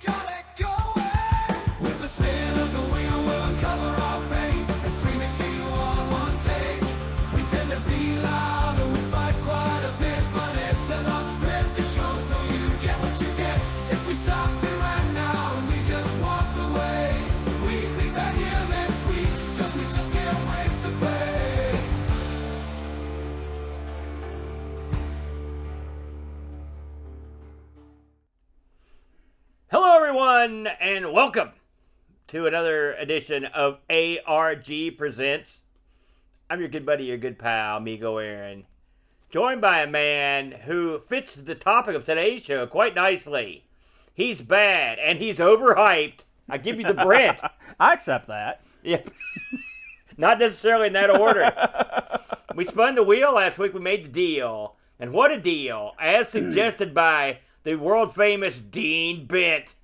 got it going. With the spin of the wheel, we'll uncover our fate and stream it to you on one take. We tend to be loud and we fight quite a bit, but it's an unscripted show, so you get what you get. If we stop to right now and we just walked away, we'd be back here next week, cause we just can't wait to play. Hello, everyone, and welcome to another edition of ARG Presents. I'm your good buddy, your good pal, Amigo Aaron, joined by a man who fits the topic of today's show quite nicely. He's bad, and he's overhyped. I give you the Brent. I accept that. Yep. Not necessarily in that order. We spun the wheel last week. We made the deal. And what a deal, as suggested by the world-famous Dean Bent,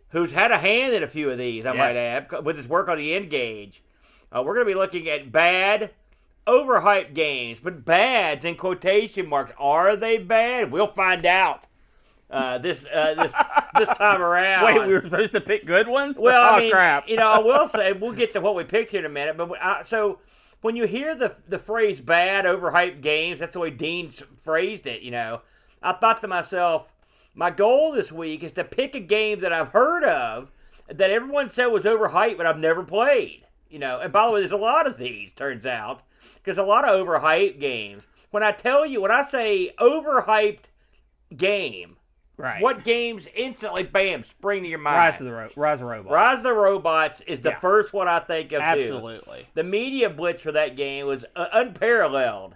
who's had a hand in a few of these, I might add, with his work on the N-Gage. We're going to be looking at bad, overhyped games. But bads in quotation marks. Are they bad? We'll find out this time around. Wait, we were supposed to pick good ones? Well, I mean, crap. I will say, we'll get to what we picked here in a minute. But so when you hear the phrase bad, overhyped games, that's the way Dean's phrased it, I thought to myself, my goal this week is to pick a game that I've heard of, that everyone said was overhyped, but I've never played. And by the way, there's a lot of these, turns out, because a lot of overhyped games. When I say overhyped game, right. What games instantly, bam, spring to your mind? Rise of the Robots. Rise of the Robots is the first one I think of, too. Absolutely. The media blitz for that game was unparalleled.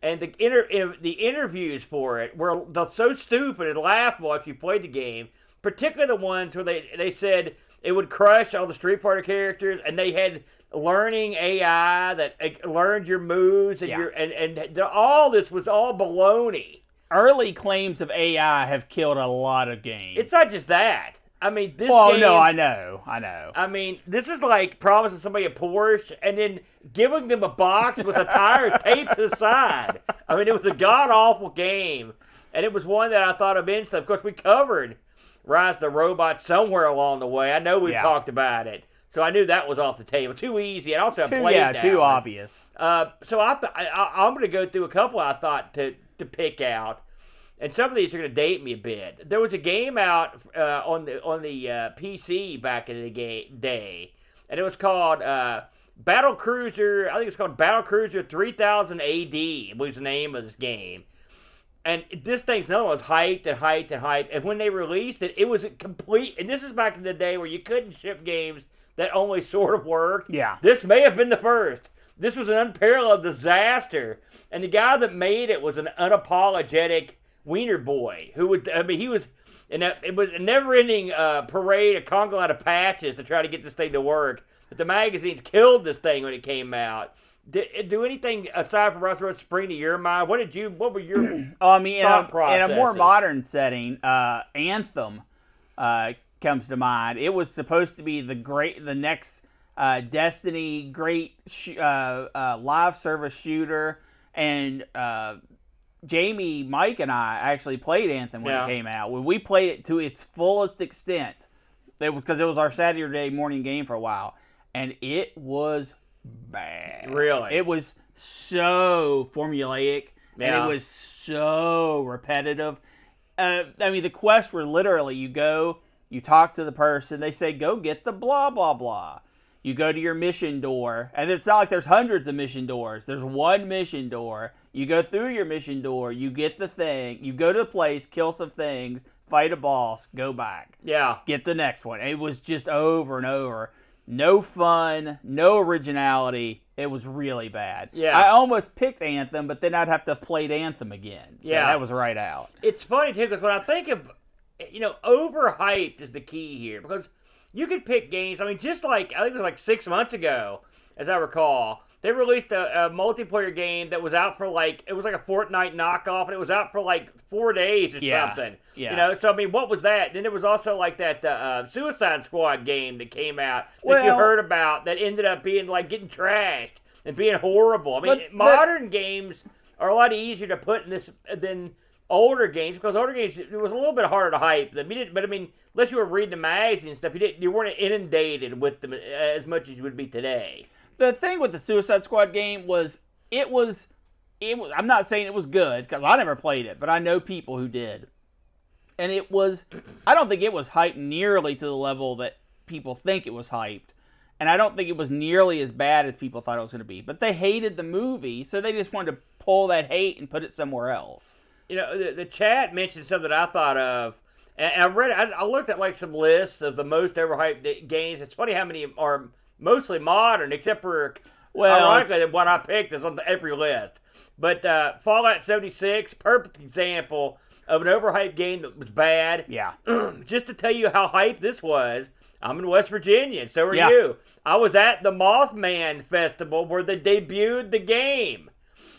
And the interviews for it were so stupid and laughable if you played the game, particularly the ones where they said it would crush all the Street Fighter characters, and they had learning AI that learned your moves, and all this was all baloney. Early claims of AI have killed a lot of games. It's not just that. I mean, this game... no, I know. I mean, this is like promising somebody a Porsche and then giving them a box with a tire taped to the side. I mean, it was a god-awful game, and it was one that I thought of instantly. Of course, we covered Rise of the Robots somewhere along the way. I know we've talked about it, so I knew that was off the table. Too easy, and also I played that too one. obvious. So I'm going to go through a couple I thought to pick out. And some of these are going to date me a bit. There was a game out on the PC back in the day, and it was called Battle Cruiser. I think it's called Battle Cruiser 3000 AD was the name of this game. And this thing's another one was hyped and hyped and hyped. And when they released it, it was a complete. And this is back in the day where you couldn't ship games that only sort of worked. Yeah. This may have been the first. This was an unparalleled disaster. And the guy that made it was an unapologetic wiener boy who would, he was, and it was a never-ending parade, a conga line of patches to try to get this thing to work. But the magazines killed this thing when it came out. Do anything aside from Rust spring to your mind? What were your thought processes? In a more modern setting, Anthem comes to mind. It was supposed to be the next Destiny great live service shooter, and Jamie, Mike, and I actually played Anthem when it came out. When we played it to its fullest extent, because it was our Saturday morning game for a while, and it was bad. Really? It was so formulaic, and it was so repetitive. The quests were literally, you go, you talk to the person, they say, go get the blah, blah, blah. You go to your mission door, and it's not like there's hundreds of mission doors. There's one mission door. You go through your mission door, you get the thing, you go to the place, kill some things, fight a boss, go back. Yeah. Get the next one. It was just over and over. No fun, no originality. It was really bad. Yeah. I almost picked Anthem, but then I'd have to have played Anthem again. So that was right out. It's funny, too, because when I think of, overhyped is the key here, because you could pick games, just like, I think it was like 6 months ago, as I recall, they released a multiplayer game that was out for it was like a Fortnite knockoff, and it was out for 4 days or something. Yeah. So what was that? Then there was also that Suicide Squad game that came out that you heard about that ended up being getting trashed and being horrible. Modern games are a lot easier to put in this than older games, because older games, it was a little bit harder to hype them. But I mean, unless you were reading the magazine and stuff, you weren't inundated with them as much as you would be today. The thing with the Suicide Squad game was it was. I'm not saying it was good because I never played it, but I know people who did, and it was. I don't think it was hyped nearly to the level that people think it was hyped. And I don't think it was nearly as bad as people thought it was going to be. But they hated the movie, so they just wanted to pull that hate and put it somewhere else. You know, the chat mentioned something I thought of, and I read it. I looked at like some lists of the most overhyped games. It's funny how many are mostly modern, except for, ironically, what I picked is on every list. But Fallout 76, perfect example of an overhyped game that was bad. Yeah. Just to tell you how hyped this was, I'm in West Virginia, and so are you. I was at the Mothman Festival where they debuted the game.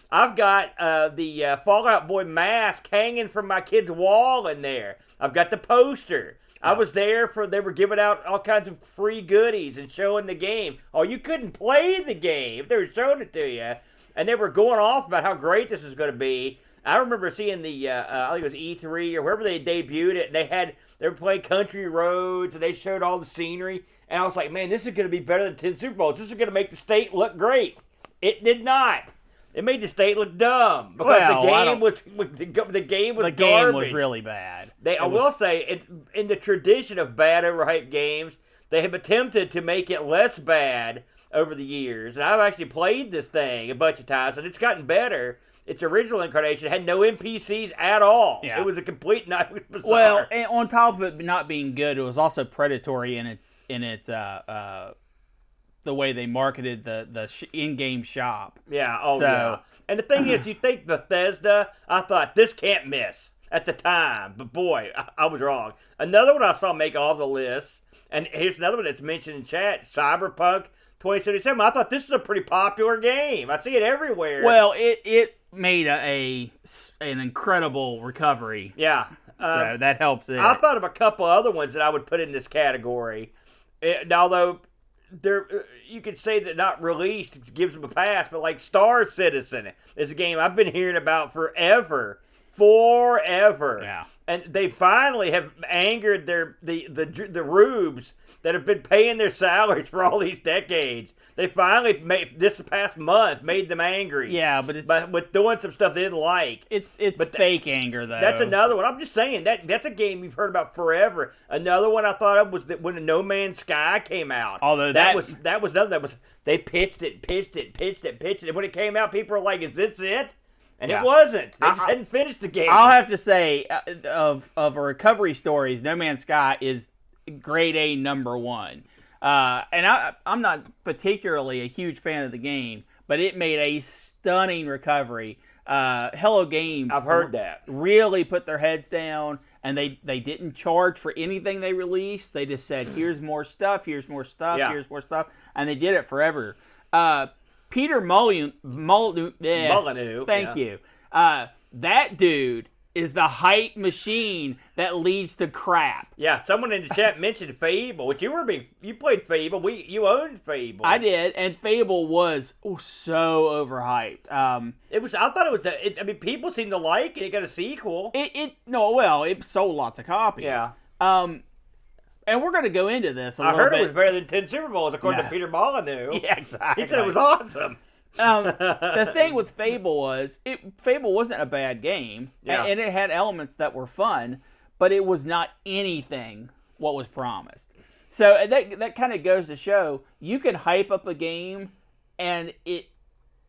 I've got the Fallout Boy mask hanging from my kid's wall in there. I've got the poster. I was there they were giving out all kinds of free goodies and showing the game. Oh, you couldn't play the game. They were showing it to you. And they were going off about how great this was going to be. I remember seeing the, I think it was E3 or wherever they debuted it, and they were playing Country Roads, and they showed all the scenery, and I was like, man, this is going to be better than 10 Super Bowls. This is going to make the state look great. It did not. It made the state look dumb because the game was garbage. Really bad. I will say, in the tradition of bad overhyped games, they have attempted to make it less bad over the years, and I've actually played this thing a bunch of times, and it's gotten better. Its original incarnation had no NPCs at all. Yeah. It was a complete night. Bizarre. Well, and on top of it not being good, it was also predatory in its the way they marketed the in-game shop. Yeah. Oh, yeah. And the thing is, you think Bethesda? I thought this can't miss at the time, but boy, I was wrong. Another one I saw make all the lists, and here's another one that's mentioned in chat: Cyberpunk 2077. I thought this is a pretty popular game. I see it everywhere. Well, it made an incredible recovery. Yeah. So that helps it. I thought of a couple other ones that I would put in this category. Although you could say that not released, it gives them a pass, but like Star Citizen is a game I've been hearing about forever. Yeah. And they finally have angered the rubes that have been paying their salaries for all these decades. They finally this past month made them angry. Yeah, but with doing some stuff they didn't like. It's fake anger though. That's another one. I'm just saying that's a game we've heard about forever. Another one I thought of was when No Man's Sky came out. Although they pitched it, and when it came out, people were like, "Is this it?" And it wasn't. They just hadn't finished the game. I'll have to say, of a recovery stories, No Man's Sky is grade A #1. And I'm not particularly a huge fan of the game, but it made a stunning recovery. Hello Games, I've heard that, really put their heads down, and they didn't charge for anything they released. They just said, here's more stuff, here's more stuff, here's more stuff, and they did it forever. Peter Molyneux. Thank you. That dude is the hype machine that leads to crap. Yeah, someone in the chat mentioned Fable, which you played Fable. You owned Fable. I did, and Fable was so overhyped. I thought it was. People seem to like it. It got a sequel. It sold lots of copies. Yeah. And we're going to go into this a little bit. I heard it was better than 10 Super Bowls, according to Peter Molyneux. Yeah, exactly. He said it was awesome. The thing with Fable was, Fable wasn't a bad game, and it had elements that were fun, but it was not anything what was promised. So that kind of goes to show, you can hype up a game, and it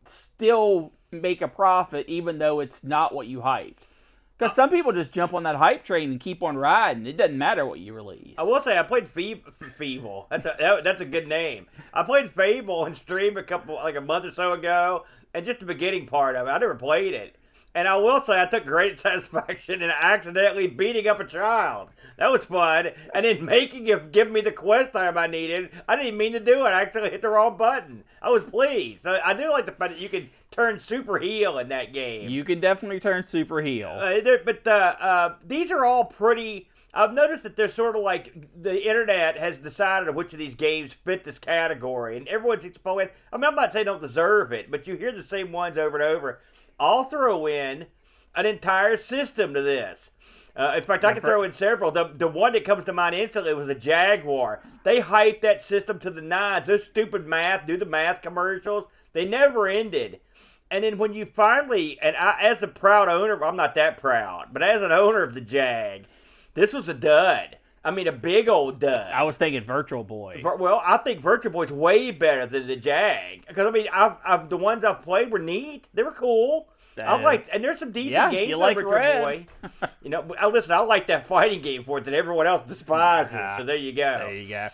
still make a profit, even though it's not what you hyped. Because some people just jump on that hype train and keep on riding. It doesn't matter what you release. I will say I played Fable. That's a good name. I played Fable and streamed a month or so ago, and just the beginning part of it. I never played it. And I will say I took great satisfaction in accidentally beating up a child. That was fun. And in making it give me the quest time I needed, I didn't even mean to do it. I actually hit the wrong button. I was pleased. So I do like the fact that you can turn super heel in that game. You can definitely turn super heel. But these are all pretty... I've noticed that they're sort of like the internet has decided which of these games fit this category. And everyone's explaining... I'm not saying they don't deserve it, but you hear the same ones over and over. I'll throw in an entire system to this. In fact, I can throw in several. The one that comes to mind instantly was the Jaguar. They hyped that system to the nines. Those stupid do the math commercials, they never ended. And then when you finally, and I, as a proud owner, I'm not that proud, but as an owner of the Jag, this was a dud. I mean, a big old dud. I was thinking Virtual Boy. Well, I think Virtual Boy's way better than the Jag. Because, I mean, the ones I've played were neat. They were cool. I liked, and there's some decent games on Virtual Boy. You know, listen, I like that fighting game for it that everyone else despises. So there you go. There you go.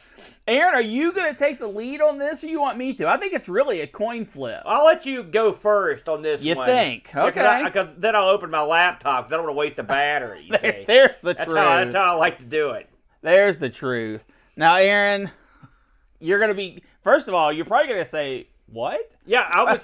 Aaron, are you going to take the lead on this, or you want me to? I think it's really a coin flip. I'll let you go first on this one. You think? Okay. Because then I'll open my laptop because I don't want to waste the battery. There's the truth. That's how I like to do it. There's the truth. Now, Aaron, you're going to be, first of all, you're probably going to say, what? Yeah,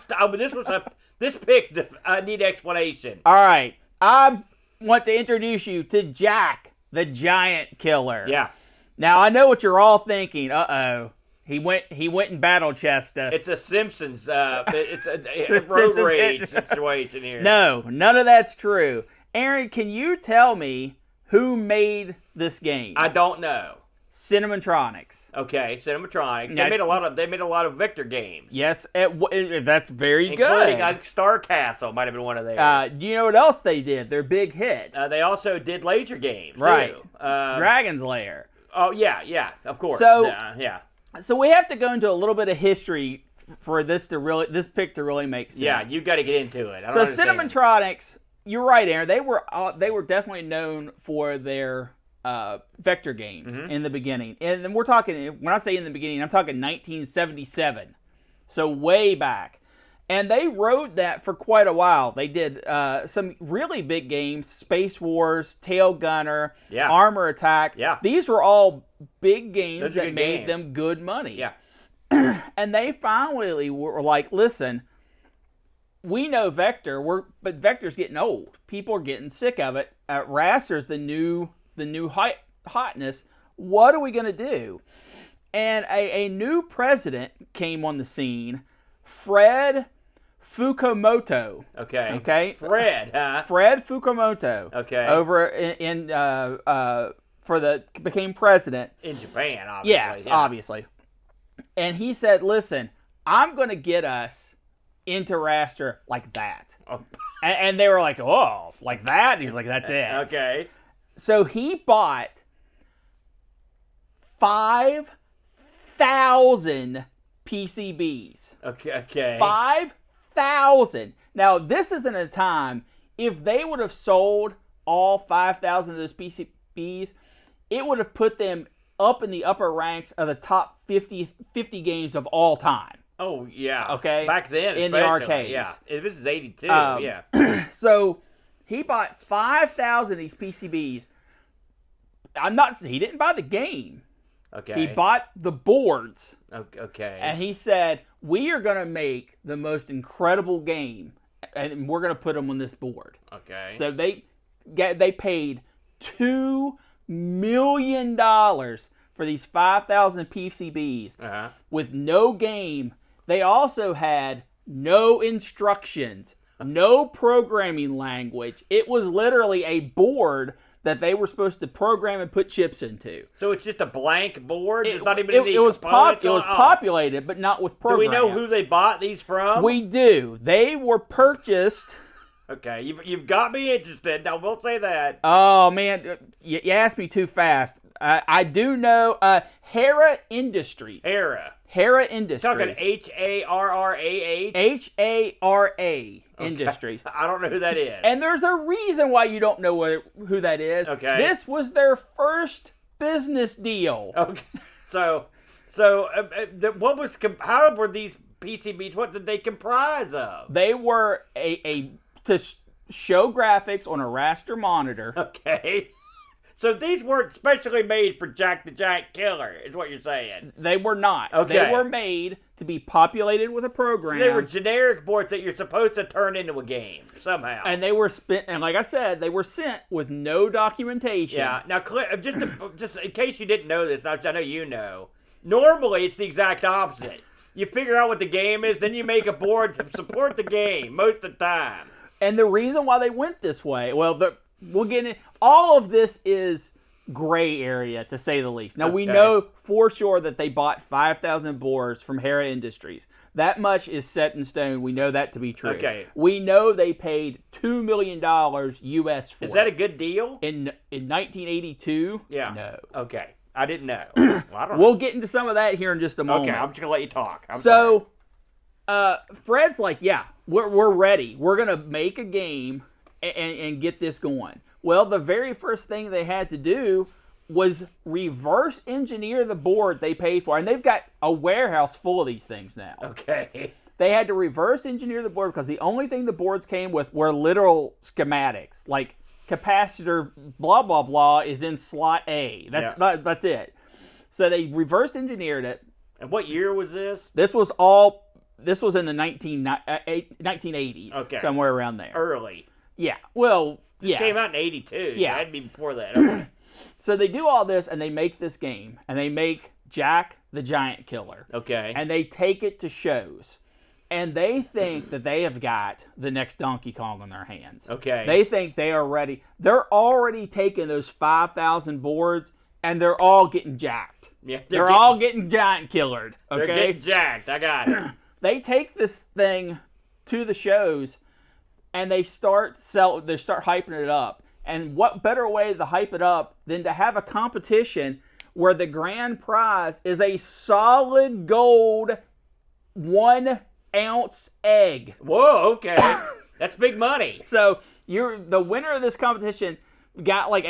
this pick, I need explanation. All right. I want to introduce you to Jack, the Giant Killer. Yeah. Now, I know what you're all thinking. Uh-oh. He went and battle chessed us. It's a Simpsons, it's a road rage situation here. No, none of that's true. Aaron, can you tell me who made this game? I don't know. Cinematronics. Okay, Cinematronics. Now, they made a lot of Victor games. Yes, that's very including, good. Star Castle might have been one of theirs. Do you know what else they did? Their big hit. They also did laser games, right? Too. Dragon's Lair. Oh yeah, of course. So yeah. So we have to go into a little bit of history for this pick to really make sense. Yeah, you got to get into it. So Cinematronics, you're right, Aaron. They were definitely known for their vector games in the beginning. And then we're talking, when I say in the beginning, I'm talking 1977. So way back. And they rode that for quite a while. They did some really big games, Space Wars, Tail Gunner, Armor Attack. Yeah. These were all big games Those that good made games. them good money. Yeah. And they finally were like, listen, we know Vector, but Vector's getting old. People are getting sick of it. Raster's the new hotness. What are we going to do? And a new president came on the scene, Fred Fukumoto. Okay. Fred, huh? Fred Fukumoto. Okay. Over became president. In Japan, obviously. Yes, obviously. And he said, listen, I'm going to get us into Raster like that. Oh. And they were like, oh, like that? And he's like, that's it. Okay. So he bought 5,000 PCBs. Okay. 5,000. Now, this isn't a time, if they would have sold all 5,000 of those PCBs, it would have put them up in the upper ranks of the top 50 games of all time. Oh, yeah. Okay. Back then, in the arcades. Yeah. This is 82, yeah. So he bought 5,000 of these PCBs. He didn't buy the game. Okay. He bought the boards. Okay. And he said, we are going to make the most incredible game, and we're going to put them on this board. Okay. So they paid $2 million for these 5,000 PCBs with no game. They also had no instructions, no programming language. It was literally a board that they were supposed to program and put chips into. So it's just a blank board? It components was populated, but not with programs. Do we know who they bought these from? We do. They were purchased. Okay, you've got me interested. I will say that. Oh, man. You asked me too fast. I do know Hera Industries. Hera Industries. Talking Harrah? Hara Industries. I don't know who that is. And there's a reason why you don't know who that is. Okay. This was their first business deal. Okay. So how were these PCBs? What did they comprise of? They were to show graphics on a raster monitor. Okay. So these weren't specially made for Jack the Giant Killer, is what you're saying? They were not. Okay. They were made to be populated with a program. So they were generic boards that you're supposed to turn into a game somehow. And they were and like I said, they were sent with no documentation. Yeah. Now, just in case you didn't know this, I know you know. Normally, it's the exact opposite. You figure out what the game is, then you make a board to support the game most of the time. And the reason why they went this way, well, we'll get in. All of this is gray area, to say the least. Now, we know for sure that they bought 5,000 boards from Hera Industries. That much is set in stone. We know that to be true. Okay. We know they paid $2 million U.S. for it. Is that a good deal? In 1982? Yeah. No. Okay. I didn't know. Well, I don't know. We'll get into some of that here in just a moment. Okay, I'm just going to let you talk. Fred's like, yeah, we're ready. We're going to make a game and get this going. Well, the very first thing they had to do was reverse engineer the board they paid for. And they've got a warehouse full of these things now. Okay. They had to reverse engineer the board because the only thing the boards came with were literal schematics. Like capacitor blah, blah, blah is in slot A. That's it. So they reverse engineered it. And what year was this? This was in the 1980s. Okay. Somewhere around there. Early. Yeah. Well, This yeah. came out in 82. Yeah. That'd be before that. Okay. So they do all this, and they make this game, and they make Jack the Giant Killer. Okay. And they take it to shows. And they think that they have got the next Donkey Kong on their hands. Okay. They think they are ready. They're already taking those 5,000 boards, and they're all getting jacked. Yeah, They're all getting giant killered. Okay? They're getting jacked. I got it. They take this thing to the shows, and they start hyping it up. And what better way to hype it up than to have a competition where the grand prize is a solid gold 1 ounce egg. Whoa, okay. That's big money. So the winner of this competition got like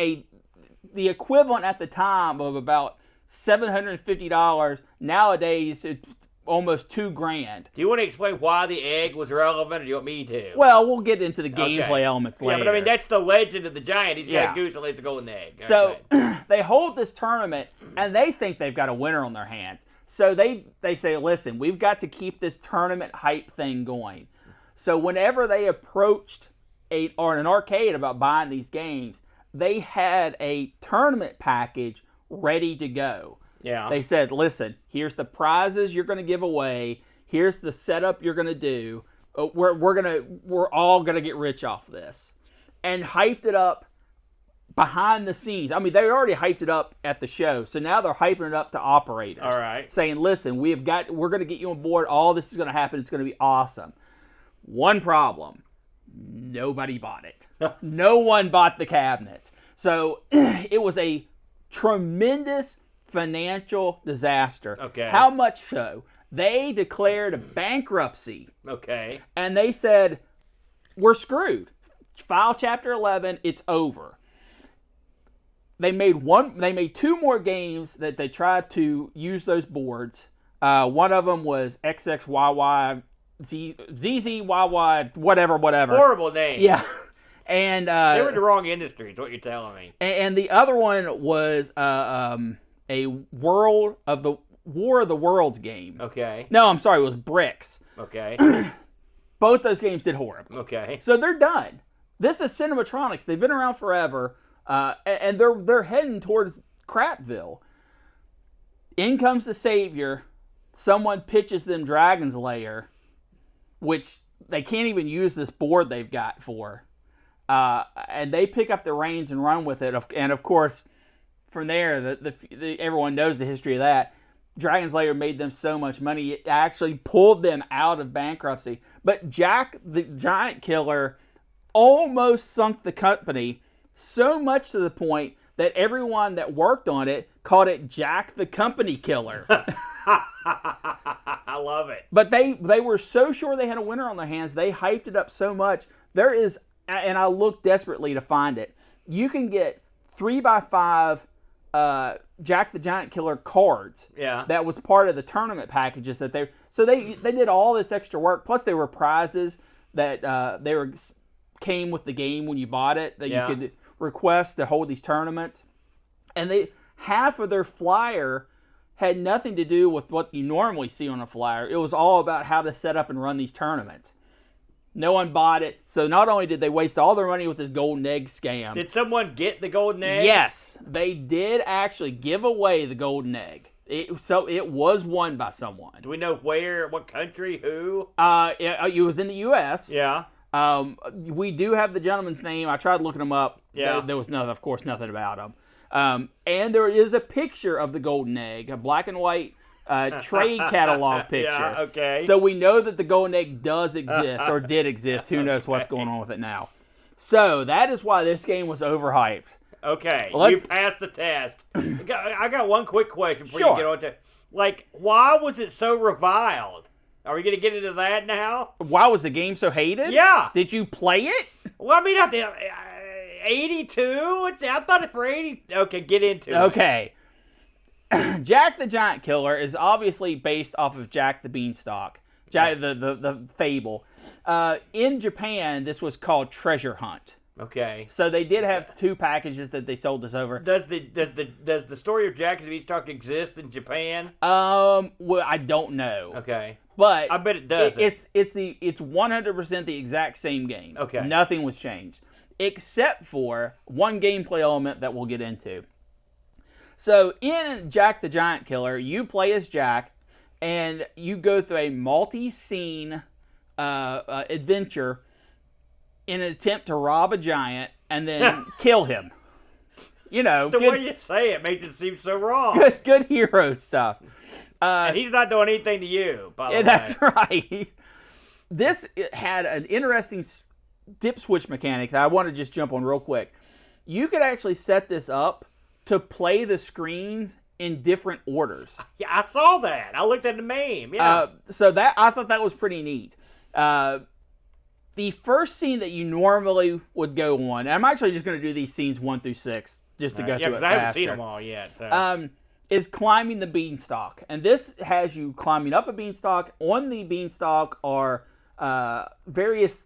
the equivalent at the time of about $750. Nowadays, it's almost $2,000. Do you want to explain why the egg was relevant, or do you want me to? Well, we'll get into the gameplay elements later. Yeah, but I mean, that's the legend of the giant. He's got Yeah. a goose that lays a golden egg. So they hold this tournament, and they think they've got a winner on their hands. So they say, listen, we've got to keep this tournament hype thing going. So whenever they approached an arcade about buying these games, they had a tournament package ready to go. Yeah. They said, listen, here's the prizes you're going to give away. Here's the setup you're going to do. We're all going to get rich off this. And hyped it up behind the scenes. I mean, they already hyped it up at the show. So now they're hyping it up to operators. All right. Saying, listen, we're going to get you on board. All this is going to happen. It's going to be awesome. One problem. Nobody bought it. No one bought the cabinets. So it was a tremendous financial disaster. Okay. How much so? They declared bankruptcy. Okay. And they said, we're screwed. File Chapter 11, it's over. They made 2 more games that they tried to use those boards. One of them was XXYY, ZZYY, whatever. Horrible name. Yeah. And they were in the wrong industry, is what you're telling me. And the other one was a War of the Worlds game. Okay. No, I'm sorry, it was Bricks. Okay. Both those games did horrible. Okay. So they're done. This is Cinematronics. They've been around forever, and they're heading towards Crapville. In comes the savior. Someone pitches them Dragon's Lair, which they can't even use this board they've got for. And they pick up the reins and run with it. And of course, from there, everyone knows the history of that. Dragon's Lair made them so much money, it actually pulled them out of bankruptcy. But Jack the Giant Killer almost sunk the company, so much to the point that everyone that worked on it called it Jack the Company Killer. I love it. But they were so sure they had a winner on their hands, they hyped it up so much. There is, and I looked desperately to find it, you can get 3x5 Jack the Giant Killer cards. Yeah. That was part of the tournament packages that they did all this extra work. Plus there were prizes that came with the game when you bought it that you could request to hold these tournaments. And half of their flyer had nothing to do with what you normally see on a flyer. It was all about how to set up and run these tournaments. No one bought it. So not only did they waste all their money with this golden egg scam. Did someone get the golden egg? Yes, they did actually give away the golden egg. So it was won by someone. Do we know where, what country, who? It was in the U.S. Yeah. We do have the gentleman's name. I tried looking him up. Yeah. There was nothing, of course, nothing about him. And there is a picture of the golden egg, a black and white trade catalog picture. Yeah, okay. So we know that the golden egg does exist or did exist. Who knows what's going on with it now? So that is why this game was overhyped. Okay, Let's- you passed the test. I got one quick question before Sure. you get on to, like, why was it so reviled? Are we going to get into that now? Why was the game so hated? Yeah. Did you play it? Well, I mean, 82? I thought it for 80. Okay, get into it. Okay. Jack the Giant Killer is obviously based off of Jack the Beanstalk, the fable. In Japan, this was called Treasure Hunt. Okay. So they did have 2 packages that they sold us over. Does the story of Jack the Beanstalk exist in Japan? Well, I don't know. Okay. But I bet it does. It's 100% the exact same game. Okay. Nothing was changed except for one gameplay element that we'll get into. So in Jack the Giant Killer, you play as Jack, and you go through a multi-scene adventure in an attempt to rob a giant and then kill him. You know, The way you say it makes it seem so wrong. good hero stuff. And he's not doing anything to you, by the way. That's right. This had an interesting dip switch mechanic that I want to just jump on real quick. You could actually set this up to play the screens in different orders. Yeah, I saw that. I looked at the meme. Yeah. So that I thought that was pretty neat. The first scene that you normally would go on, and I'm actually just going to do these scenes 1 through 6 just to go through it because I haven't seen faster. them all yet. So. Is climbing the beanstalk. And this has you climbing up a beanstalk. On the beanstalk are various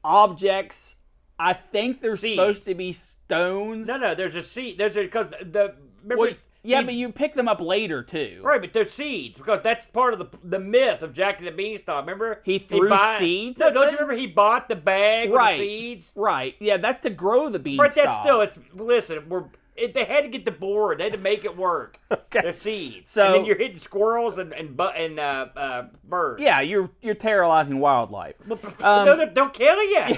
objects. I think they're Seeds. supposed to be stones. No, there's a seed. Because remember. Well, yeah, but you pick them up later, too. Right, but they're seeds because that's part of the myth of Jack and the Beanstalk. Remember? He threw seeds No, at don't them? you remember he bought the bag Right. with the seeds? Right. Yeah, that's to grow the beanstalk. But that's still, listen, they had to get the board. They had to make it work. Okay. The seeds. So- and then you're hitting squirrels and birds. Yeah, you're terrorizing wildlife. No, they'll kill you.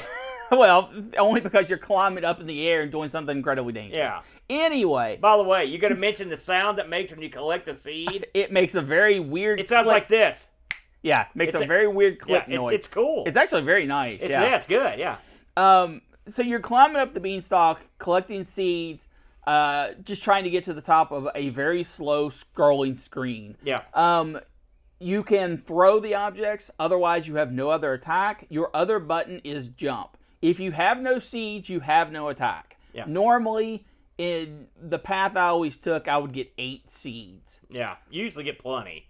Well, only because you're climbing up in the air and doing something incredibly dangerous. Yeah. Anyway, By the way, you got to mention the sound it makes when you collect a seed. it makes a very weird It sounds click. like this. Yeah, it makes It's a very weird click Yeah, noise. it's cool. It's actually very nice. It's good. Yeah. So you're climbing up the beanstalk, collecting seeds, just trying to get to the top of a very slow scrolling screen. Yeah. You can throw the objects, otherwise you have no other attack. Your other button is jump. If you have no seeds, you have no attack. Yeah. Normally, in the path I always took, I would get 8 seeds. Yeah. You usually get plenty.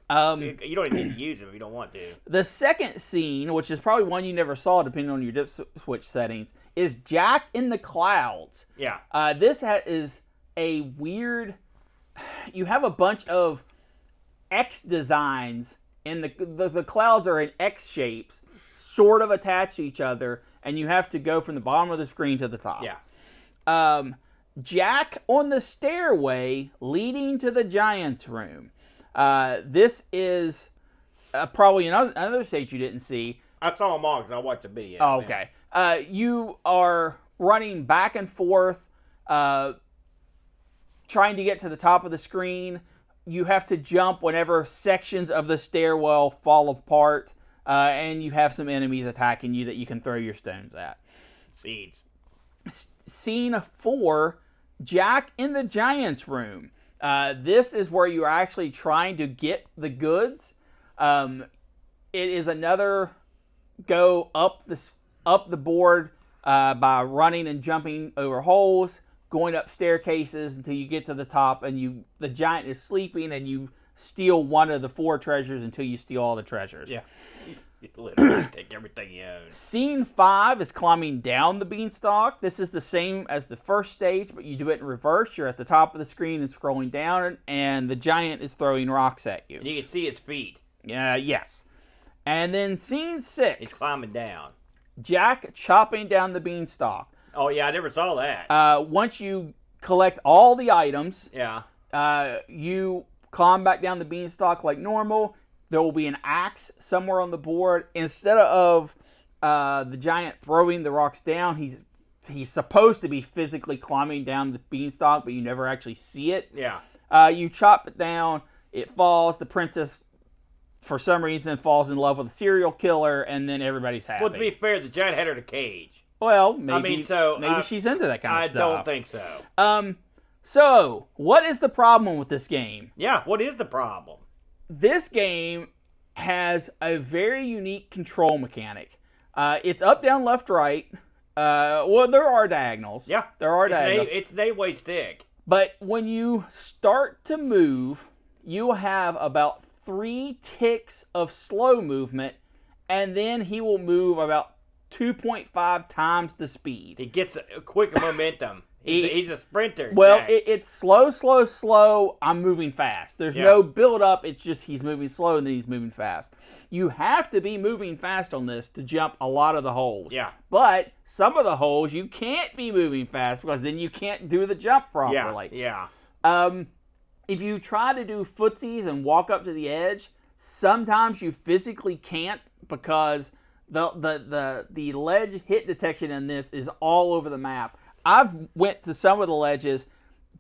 You don't even need to use them if you don't want to. The second scene, which is probably one you never saw depending on your dip switch settings, is Jack in the Clouds. Yeah. This is a weird... You have a bunch of X designs, and the clouds are in X shapes, sort of attached to each other, and you have to go from the bottom of the screen to the top. Yeah. Jack on the stairway leading to the Giant's room. This is probably another stage you didn't see. I saw them all because I watched the video. Oh, okay. You are running back and forth, trying to get to the top of the screen. You have to jump whenever sections of the stairwell fall apart, and you have some enemies attacking you that you can throw your stones at. Seeds. Scene 4, Jack in the Giant's room. This is where you're actually trying to get the goods. It is another go up the board by running and jumping over holes, going up staircases until you get to the top, and the giant is sleeping, and you steal one of the 4 treasures until you steal all the treasures. Yeah. You literally take everything you own. Scene 5 is climbing down the beanstalk. This is the same as the first stage, but you do it in reverse. You're at the top of the screen and scrolling down, and the giant is throwing rocks at you. And you can see his feet. Yes. And then scene 6, He's climbing down. Jack chopping down the beanstalk. Oh, yeah, I never saw that. Once you collect all the items, Yeah. you climb back down the beanstalk like normal. There will be an axe somewhere on the board. Instead of the giant throwing the rocks down, he's supposed to be physically climbing down the beanstalk, but you never actually see it. Yeah. You chop it down, it falls, the princess, for some reason, falls in love with a serial killer, and then everybody's happy. Well, to be fair, the giant had her in a cage. Well, maybe, maybe she's into that kind of stuff. I don't think so. So, what is the problem with this game? Yeah, what is the problem? This game has a very unique control mechanic. It's up, down, left, right. Well, there are diagonals. Yeah. There are diagonals. It's an 8-way stick. But when you start to move, you have about 3 ticks of slow movement, and then he will move about 2.5 times the speed. He gets a quicker momentum. He's a sprinter. Well, it's slow, slow, slow. I'm moving fast. There's no build up. It's just he's moving slow and then he's moving fast. You have to be moving fast on this to jump a lot of the holes. Yeah. But some of the holes you can't be moving fast because then you can't do the jump properly. Yeah. If you try to do footsies and walk up to the edge, sometimes you physically can't because the ledge hit detection in this is all over the map. I've went to some of the ledges,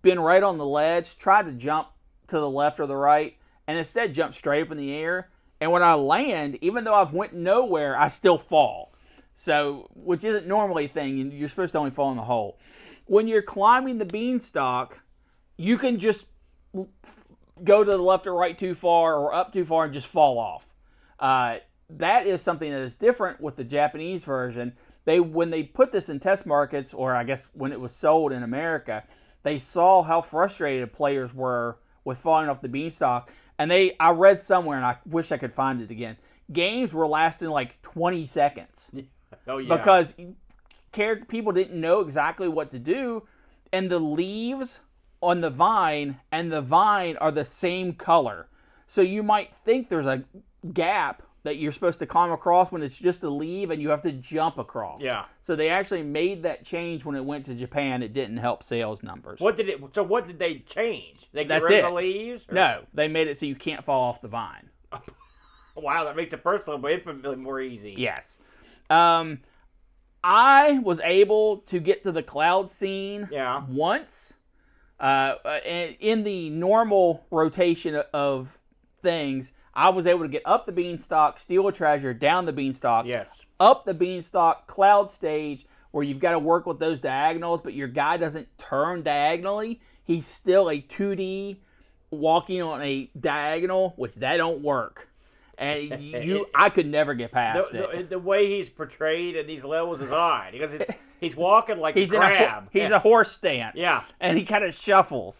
been right on the ledge, tried to jump to the left or the right, and instead jumped straight up in the air. And when I land, even though I've went nowhere, I still fall. So, which isn't normally a thing. You're supposed to only fall in the hole. When you're climbing the beanstalk, you can just go to the left or right too far or up too far and just fall off. That is something that is different with the Japanese version. When they put this in test markets, or I guess when it was sold in America, they saw how frustrated players were with falling off the beanstalk. And I read somewhere, and I wish I could find it again, games were lasting like 20 seconds. Oh, yeah. Because people didn't know exactly what to do, and the leaves on the vine and the vine are the same color. So you might think there's a gap that you're supposed to climb across when it's just a leaf and you have to jump across. Yeah. So they actually made that change when it went to Japan. It didn't help sales numbers. What did they change? They get That's rid it. of the leaves? Or? No, they made it so you can't fall off the vine. Wow, that makes it personally infinitely more easy. Yes. I was able to get to the cloud scene once. In the normal rotation of things, I was able to get up the beanstalk, steal a treasure, down the beanstalk, up the beanstalk, cloud stage, where you've got to work with those diagonals, but your guy doesn't turn diagonally. He's still a 2D walking on a diagonal, which that don't work. And I could never get past it. The way he's portrayed in these levels is odd. Because he's walking like a crab. He's a horse stance. Yeah. And he kind of shuffles.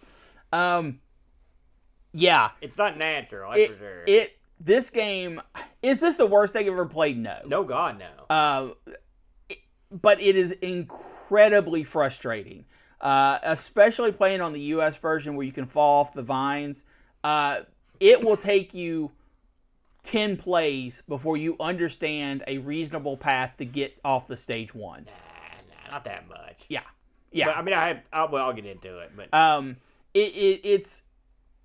Yeah. It's not natural, that's for sure. This game, is this the worst thing I've ever played? No. No, God, no. But it is incredibly frustrating. Especially playing on the US version where you can fall off the vines. It will take you 10 plays before you understand a reasonable path to get off the stage 1. Nah, not that much. Yeah. But, I mean, I'll get into it. But it's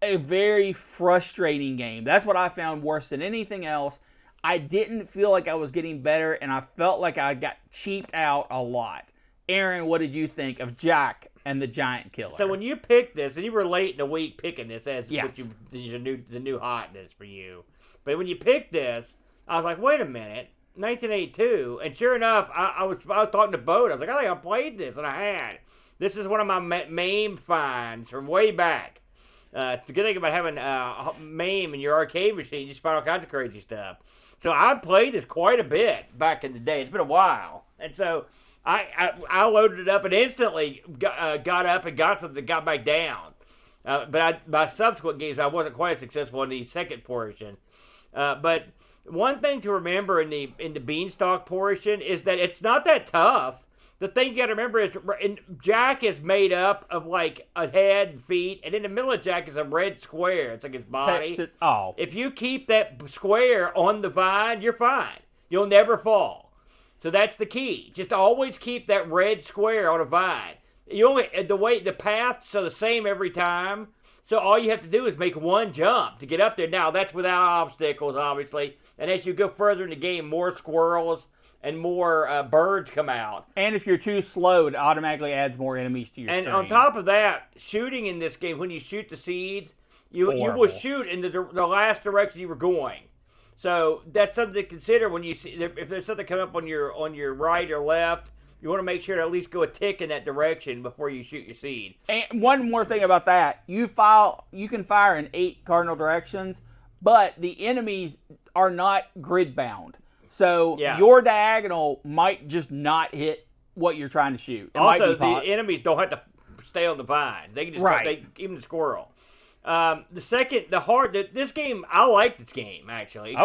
a very frustrating game. That's what I found worse than anything else. I didn't feel like I was getting better, and I felt like I got cheaped out a lot. Aaron, what did you think of Jack and the Giant Killer? So when you picked this, and you were late in a week picking this as Yes. the new hotness for you. But when you picked this, I was like, wait a minute, 1982, and sure enough, I was talking to Bo. I was like, I think I played this, and I had. This is one of my MAME finds from way back. It's a good thing about having MAME in your arcade machine. You find all kinds of crazy stuff. So I played this quite a bit back in the day. It's been a while, and so I loaded it up and instantly got up and got back down. But my subsequent games, I wasn't quite as successful in the second portion. But one thing to remember in the beanstalk portion is that it's not that tough. The thing you got to remember is Jack is made up of like a head, feet, and in the middle of Jack is a red square. It's like his body. If you keep that square on the vine, you're fine. You'll never fall. So that's the key. Just always keep that red square on a vine. The paths are the same every time. So all you have to do is make one jump to get up there. Now, that's without obstacles, obviously. And as you go further in the game, more squirrels and more birds come out. And if you're too slow, it automatically adds more enemies to your And screen. on top of that, shooting in this game, when you shoot the seeds, you will shoot in the last direction you were going. So that's something to consider when you see if there's something coming up on your right or left. You want to make sure to at least go a tick in that direction before you shoot your seed. And one more thing about that, you can fire in 8 cardinal directions, but the enemies are not grid bound. So your diagonal might just not hit what you're trying to shoot. Also, the enemies don't have to stay on the vine. They can just even the squirrel. This game, I like this game actually.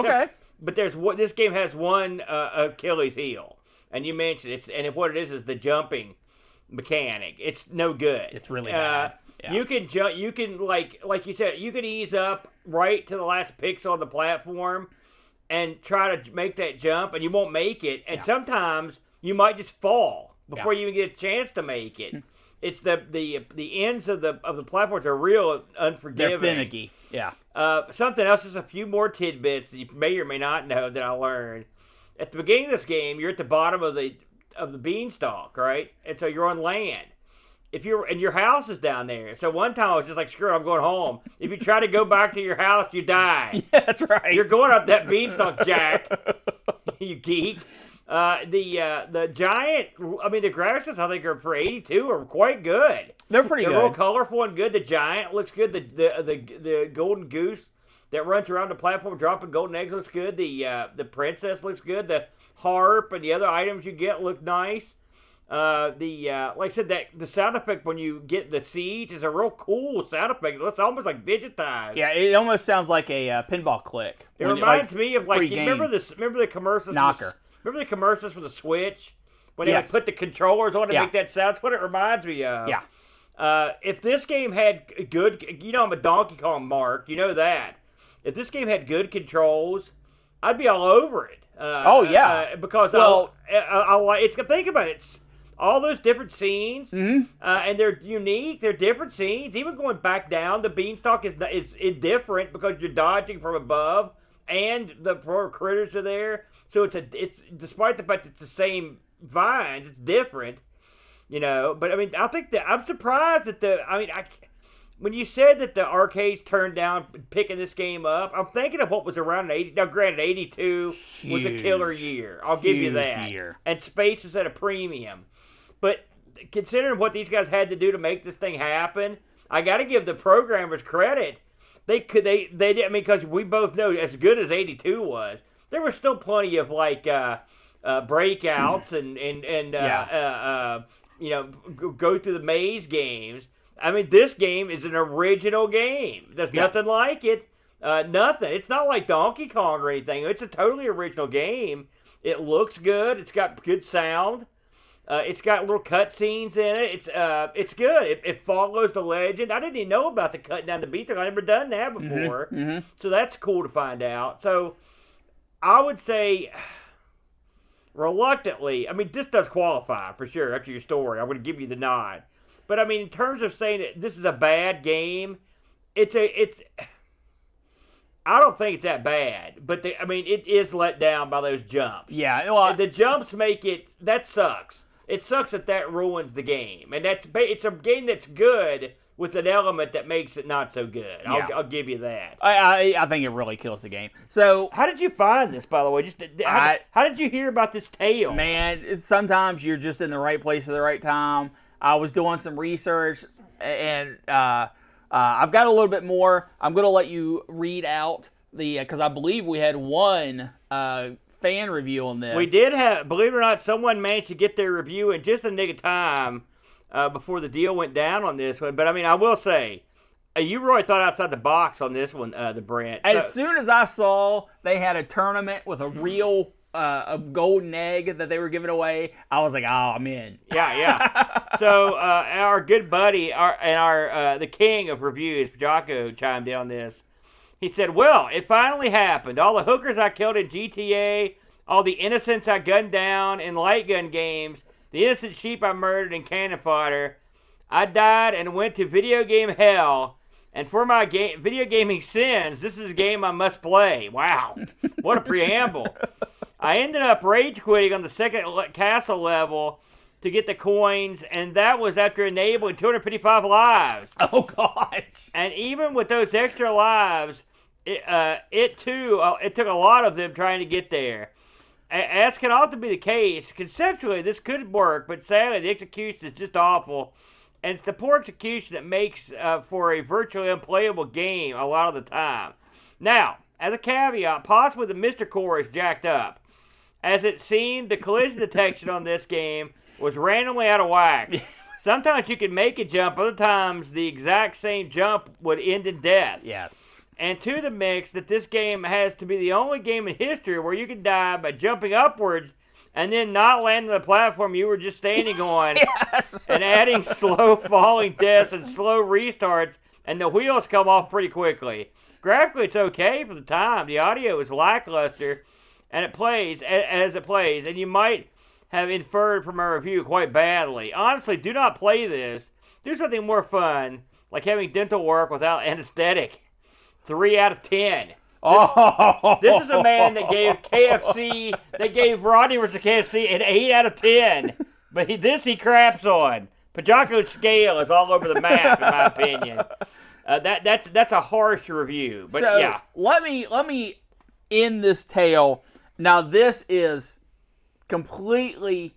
But this game has one Achilles heel. And you mentioned what it is the jumping mechanic. It's no good. It's really bad. Yeah. You can jump. You can like you said. You can ease up right to the last pixel on the platform, and try to make that jump, and you won't make it. And sometimes you might just fall before you even get a chance to make it. It's the ends of the platforms are real unforgiving. They're finicky. Yeah. Something else. Just a few more tidbits that you may or may not know that I learned. At the beginning of this game, you're at the bottom of the beanstalk, right? And so you're on land. And your house is down there. So one time I was just like, screw it, I'm going home. If you try to go back to your house, you die. Yeah, that's right. You're going up that beanstalk, Jack. You geek. The giant, the graphics I think are for 82 are quite good. They're pretty good. They're real colorful and good. The giant looks good. The golden goose that runs around the platform dropping golden eggs looks good. The princess looks good. The harp and the other items you get look nice. Like I said, the sound effect when you get the seeds is a real cool sound effect. It looks almost like digitized. Yeah, it almost sounds like a pinball click. It reminds me of remember the commercials? Knocker. Remember the commercials for the Switch when they put the controllers on to make that sound? That's what it reminds me of. Yeah. If this game had good, I'm a Donkey Kong mark. You know that. If this game had good controls, I'd be all over it. Because I like. Think about it. It's all those different scenes, and they're unique. They're different scenes. Even going back down, the beanstalk is different because you're dodging from above, and the critters are there. So it's despite the fact that it's the same vines, it's different. But I think that I'm surprised that when you said that the arcades turned down picking this game up, I'm thinking of what was around 80. Now, granted, 82 was a killer year. I'll give you that. Year. And space was at a premium. But considering what these guys had to do to make this thing happen, I got to give the programmers credit. They did. Because we both know, as good as 82 was, there were still plenty of breakouts and go through the maze games. This game is an original game. There's nothing like it. Nothing. It's not like Donkey Kong or anything. It's a totally original game. It looks good. It's got good sound. It's got little cutscenes in it. It's good. It follows the legend. I didn't even know about the cutting down the beanstalk. I've never done that before. So that's cool to find out. So I would say, reluctantly, this does qualify for sure after your story. I'm going to give you the nod. But in terms of saying that this is a bad game, I don't think it's that bad. But it is let down by those jumps. Yeah, well, the jumps make it. That sucks. It sucks that ruins the game, and it's a game that's good with an element that makes it not so good. I'll give you that. I think it really kills the game. So, how did you find this, by the way? How did you hear about this tale? Man, sometimes you're just in the right place at the right time. I was doing some research, and I've got a little bit more. I'm going to let you read out because I believe we had one fan review on this. We did have, believe it or not, someone managed to get their review in just a nick of time before the deal went down on this one. But I will say, you really thought outside the box on this one, the Brent. As soon as I saw they had a tournament with a real a golden egg that they were giving away, I was like, oh, I'm in. Yeah. So our good buddy the king of reviews, Jocko, chimed in on this. He said, well, it finally happened. All the hookers I killed in GTA, all the innocents I gunned down in light gun games, the innocent sheep I murdered in Cannon Fodder, I died and went to video game hell. And for my video gaming sins, this is a game I must play. Wow. What a preamble. I ended up rage quitting on the second castle level to get the coins, and that was after enabling 255 lives. Oh, gosh. And even with those extra lives, it took a lot of them trying to get there. As can often be the case, conceptually this could work, but sadly the execution is just awful. And it's the poor execution that makes for a virtually unplayable game a lot of the time. Now, as a caveat, possibly the Mr. Core is jacked up. As it seemed, the collision detection on this game was randomly out of whack. Sometimes you could make a jump, other times the exact same jump would end in death. Yes. And to the mix that this game has to be the only game in history where you can die by jumping upwards and then not landing on the platform you were just standing on, Yes. and adding slow falling deaths and slow restarts, and the wheels come off pretty quickly. Graphically, it's okay for the time. The audio is lackluster, and it plays as it plays, and you might have inferred from my review quite badly. Honestly, do not play this. Do something more fun, like having dental work without anesthetic. 3 out of 10. This is a man that gave Rodney vs. KFC an 8 out of 10. But he craps on. Pajaco's scale is all over the map, in my opinion. That's a harsh review. But so, yeah. Let me end this tale. Now, this is completely,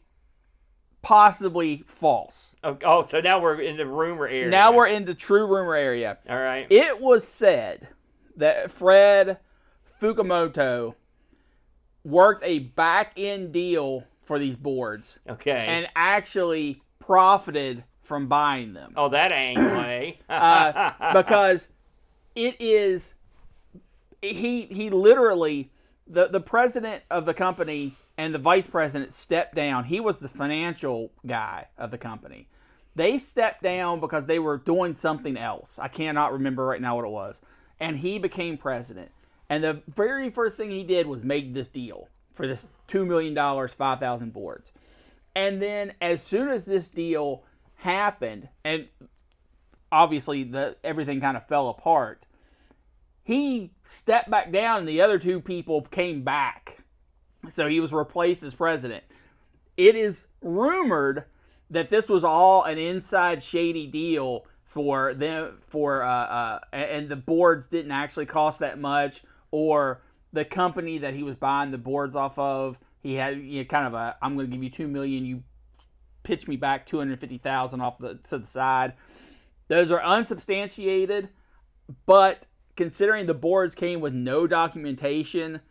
possibly false. Oh, so now we're in the rumor area. Now we're in the true rumor area. All right. It was said that Fred Fukumoto worked a back-end deal for these boards. Okay. And actually profited from buying them. Oh, that anyway. Because it is, he literally, the president of the company and the vice president stepped down. He was the financial guy of the company. They stepped down because they were doing something else. I cannot remember right now what it was. And he became president. And the very first thing he did was make this deal for this $2 million, 5,000 boards. And then as soon as this deal happened, and obviously everything kind of fell apart, he stepped back down and the other two people came back. So he was replaced as president. It is rumored that this was all an inside shady deal for them, and the boards didn't actually cost that much, or the company that he was buying the boards off of, he had kind of a, I'm going to give you $2 million, you pitch me back $250,000 off to the side. Those are unsubstantiated, but considering the boards came with no documentation,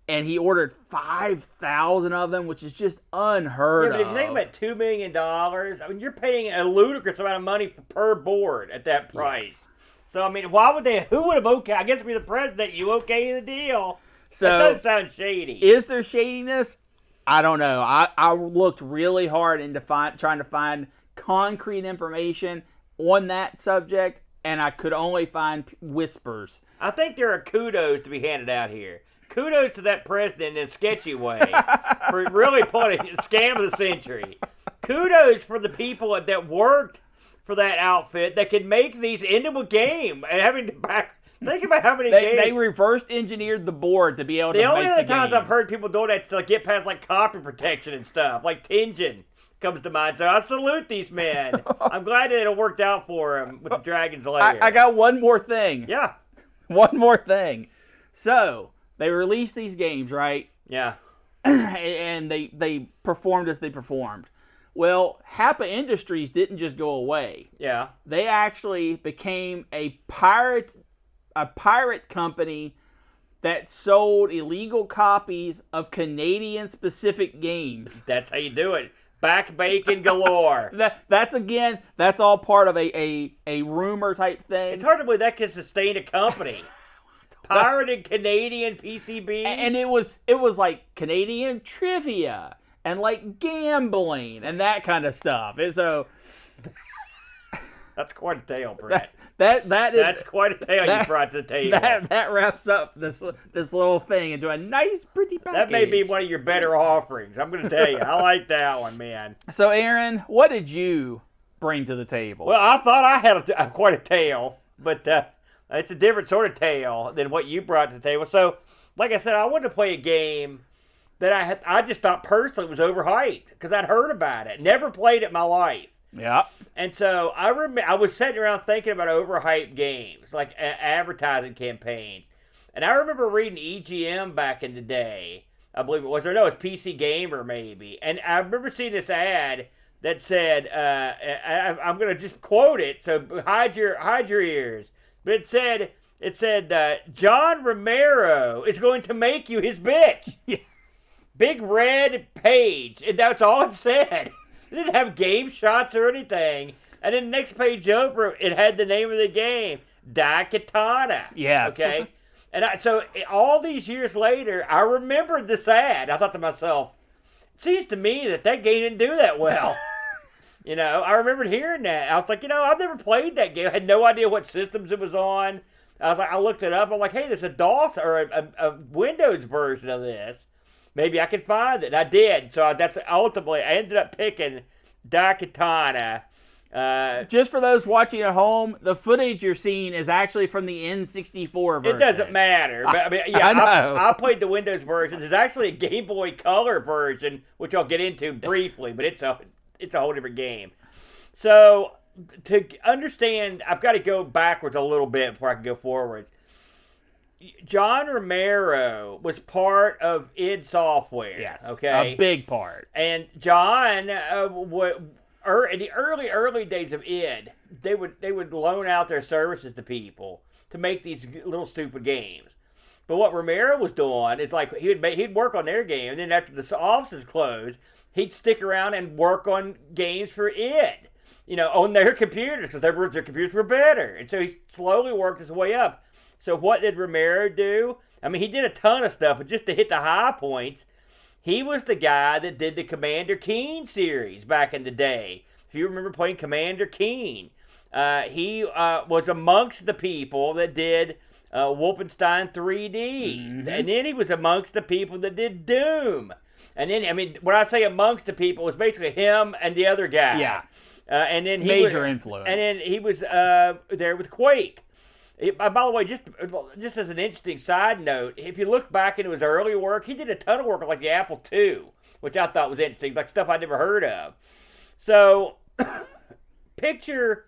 and he ordered 5,000 of them, which is just unheard of. But if you think about $2 million, I mean, you're paying a ludicrous amount of money per board at that price. Yes. So, I mean, who would have okayed? I guess if you're the president, you okay the deal. So, that doesn't sound shady. Is there shadiness? I don't know. I looked really hard into trying to find concrete information on that subject, and I could only find whispers. I think there are kudos to be handed out here. Kudos to that president in a sketchy way for really putting a scam of the century. Kudos for the people that worked for that outfit that could make these into a game and having to back. Think about how many games. They reverse engineered the board to be able to make the games. The only other times I've heard people do that to like get past like copy protection and stuff, like Tenjin comes to mind. So I salute these men. I'm glad that it worked out for them with the Dragon's Lair. I got one more thing. Yeah. One more thing. So they released these games, right? Yeah. And they performed as they performed. Well, Hapa Industries didn't just go away. Yeah. They actually became a pirate company that sold illegal copies of Canadian-specific games. That's how you do it. Back bacon galore. That's all part of a rumor type thing. It's hard to believe that can sustain a company. Pirated Canadian PCBs. And it was like Canadian trivia and like gambling and that kind of stuff. And so that's quite a tale, Brett. That's quite a tale you brought to the table. That wraps up this little thing into a nice, pretty package. That may be one of your better offerings. I'm going to tell you. I like that one, man. So, Aaron, what did you bring to the table? Well, I thought I had quite a tale, but it's a different sort of tale than what you brought to the table. So, like I said, I wanted to play a game that I just thought personally was overhyped because I'd heard about it, never played it in my life. Yeah. And so I was sitting around thinking about overhyped games, like advertising campaigns. And I remember reading EGM back in the day, I believe it was, or no, it was PC Gamer maybe. And I remember seeing this ad that said, I'm going to just quote it, so hide your ears. But it said, John Romero is going to make you his bitch. Yes. Big red page, and that's all it said. It didn't have game shots or anything. And then the next page over, it had the name of the game, Daikatana. Yes. Okay? And so all these years later, I remembered this ad. I thought to myself, it seems to me that game didn't do that well. You know, I remembered hearing that. I was like, I've never played that game. I had no idea what systems it was on. I looked it up. I'm like, hey, there's a DOS or a Windows version of this. Maybe I could find it. And I did. So that's ultimately, I ended up picking Daikatana. Just for those watching at home, the footage you're seeing is actually from the N64 version. It doesn't matter. But, I mean, yeah, I know. I played the Windows version. There's actually a Game Boy Color version, which I'll get into briefly, but it's a whole different game. So to understand, I've got to go backwards a little bit before I can go forwards. John Romero was part of id Software. Yes. Okay. A big part. And John, in the early days of id, they would loan out their services to people to make these little stupid games. But what Romero was doing is like he'd work on their game, and then after the offices closed, he'd stick around and work on games for id, on their computers because their computers were better. And so he slowly worked his way up. So what did Romero do? I mean, he did a ton of stuff, but just to hit the high points, he was the guy that did the Commander Keen series back in the day. If you remember playing Commander Keen, he was amongst the people that did Wolfenstein 3D. Mm-hmm. And then he was amongst the people that did Doom. And then, I mean, when I say amongst the people, it was basically him and the other guy. Yeah. And then Major influence. And then he was there with Quake. By the way, just as an interesting side note, if you look back into his early work, he did a ton of work on like the Apple II, which I thought was interesting, like stuff I'd never heard of. So, picture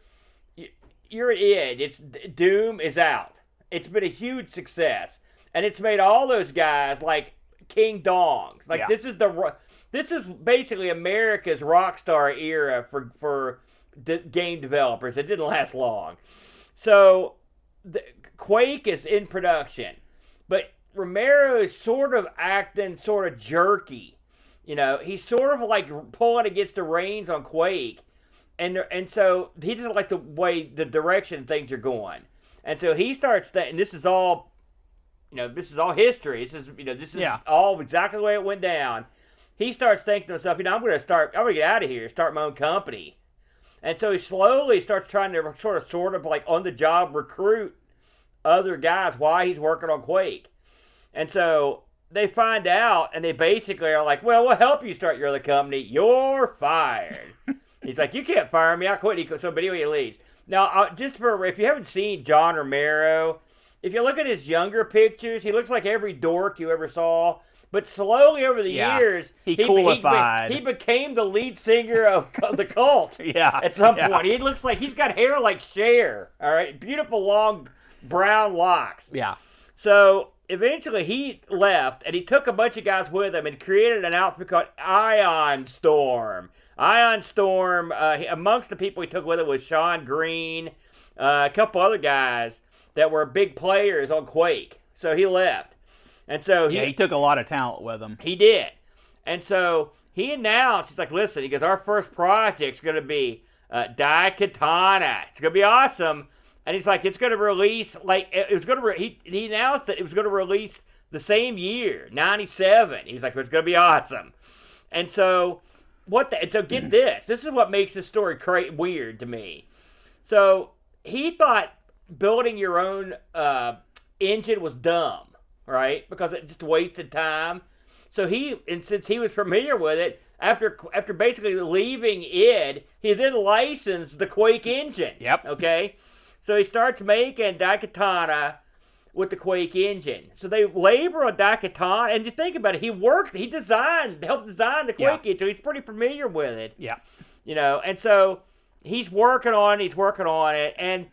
you're at id. Doom is out. It's been a huge success, and it's made all those guys like King Dongs. Like this is basically America's Rockstar era for game developers. It didn't last long. So Quake is in production, but Romero is sort of acting sort of jerky. He's sort of like pulling against the reins on Quake, and so he doesn't like the direction things are going, and so he starts and this is all, this is all history. This is all exactly the way it went down. He starts thinking to himself, I'm going to get out of here, start my own company. And so he slowly starts trying to sort of like on the job recruit other guys while he's working on Quake. And so they find out and they basically are like, well, we'll help you start your other company. You're fired. He's like, you can't fire me. I quit. But anyway, he leaves. Now, if you haven't seen John Romero, if you look at his younger pictures, he looks like every dork you ever saw. But slowly over the years, he coolified. He became the lead singer of the Cult. At some point, he looks like he's got hair like Cher. All right, beautiful long brown locks. Yeah. So eventually, he left, and he took a bunch of guys with him and created an outfit called Ion Storm. Ion Storm. Amongst the people he took with him was Sean Green, a couple other guys that were big players on Quake. So he left. And so he took a lot of talent with him. He did. And so he announced, he's like, listen, he goes, our first project's going to be Daikatana. It's going to be awesome. And he's like, it's going to release, he announced that it was going to release the same year, 97. He was like, it's going to be awesome. And so, get this. This is what makes this story weird to me. So, he thought building your own engine was dumb. Right? Because it just wasted time. So since he was familiar with it, after basically leaving id, he then licensed the Quake engine. Yep. Okay? So he starts making Daikatana. with the Quake engine. So they labor on Daikatana, and you think about it, he helped design the Quake engine, so he's pretty familiar with it. Yeah. And so he's working on it, and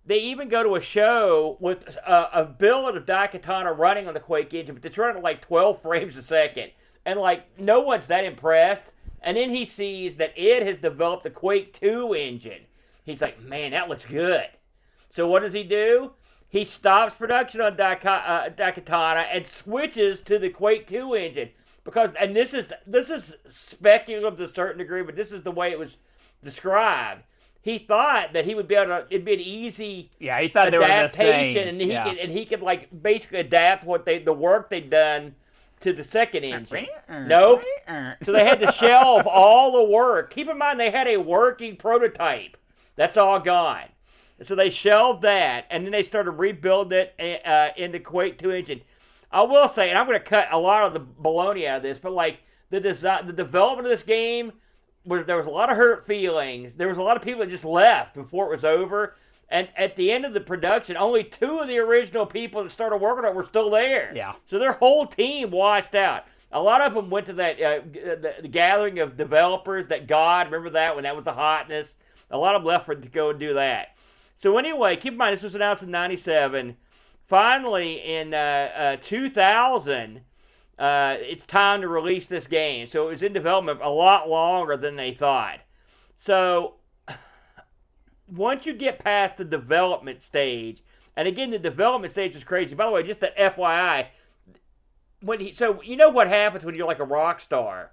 they even go to a show with a build of Daikatana running on the Quake engine, but it's running at like 12 frames a second. And like, no one's that impressed. And then he sees that Ed has developed the Quake 2 engine. He's like, man, that looks good. So what does he do? He stops production on Daikatana and switches to the Quake 2 engine. And this is speculative to a certain degree, but this is the way it was described. He thought that he would be able to, it'd be an easy he thought they were the same. and he could like basically adapt the work they'd done to the second engine. Nope. So they had to shelve all the work. Keep in mind they had a working prototype. That's all gone. So they shelved that, and then they started rebuilding it in the Quake 2 engine. I will say, and I'm going to cut a lot of the baloney out of this, but like the development of this game, there was a lot of hurt feelings. There was a lot of people that just left before it was over. And at the end of the production, only 2 of the original people that started working on it were still there. Yeah. So their whole team washed out. A lot of them went to that the gathering of developers, that God, remember that when that was the hotness? A lot of them left to go and do that. So anyway, keep in mind, this was announced in 97. Finally, in 2000... it's time to release this game. So it was in development a lot longer than they thought. So once you get past the development stage, and again, the development stage was crazy. By the way, just the FYI, so you know what happens when you're like a rock star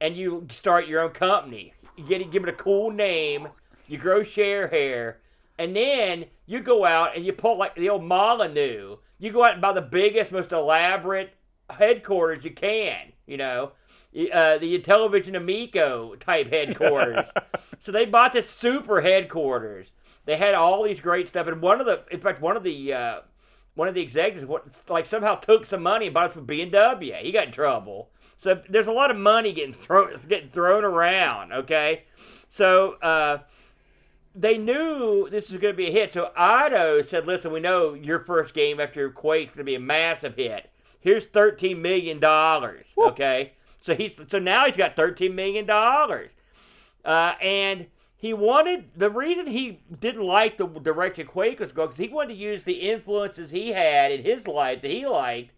and you start your own company. You give it a cool name, you grow share hair, and then you go out and you pull like the old Molyneux. You go out and buy the biggest, most elaborate headquarters you can, the Television Amico type headquarters. So they bought this super headquarters. They had all these great stuff, and one of the executives somehow took some money and bought it from B&W. He got in trouble. So there's a lot of money getting thrown around. Okay, so they knew this was going to be a hit. So Eido said, "Listen, we know your first game after Quake's going to be a massive hit. Here's $13 million, okay? So now he's got $13 million. And the reason he didn't like the direction Quake was going, because he wanted to use the influences he had in his life that he liked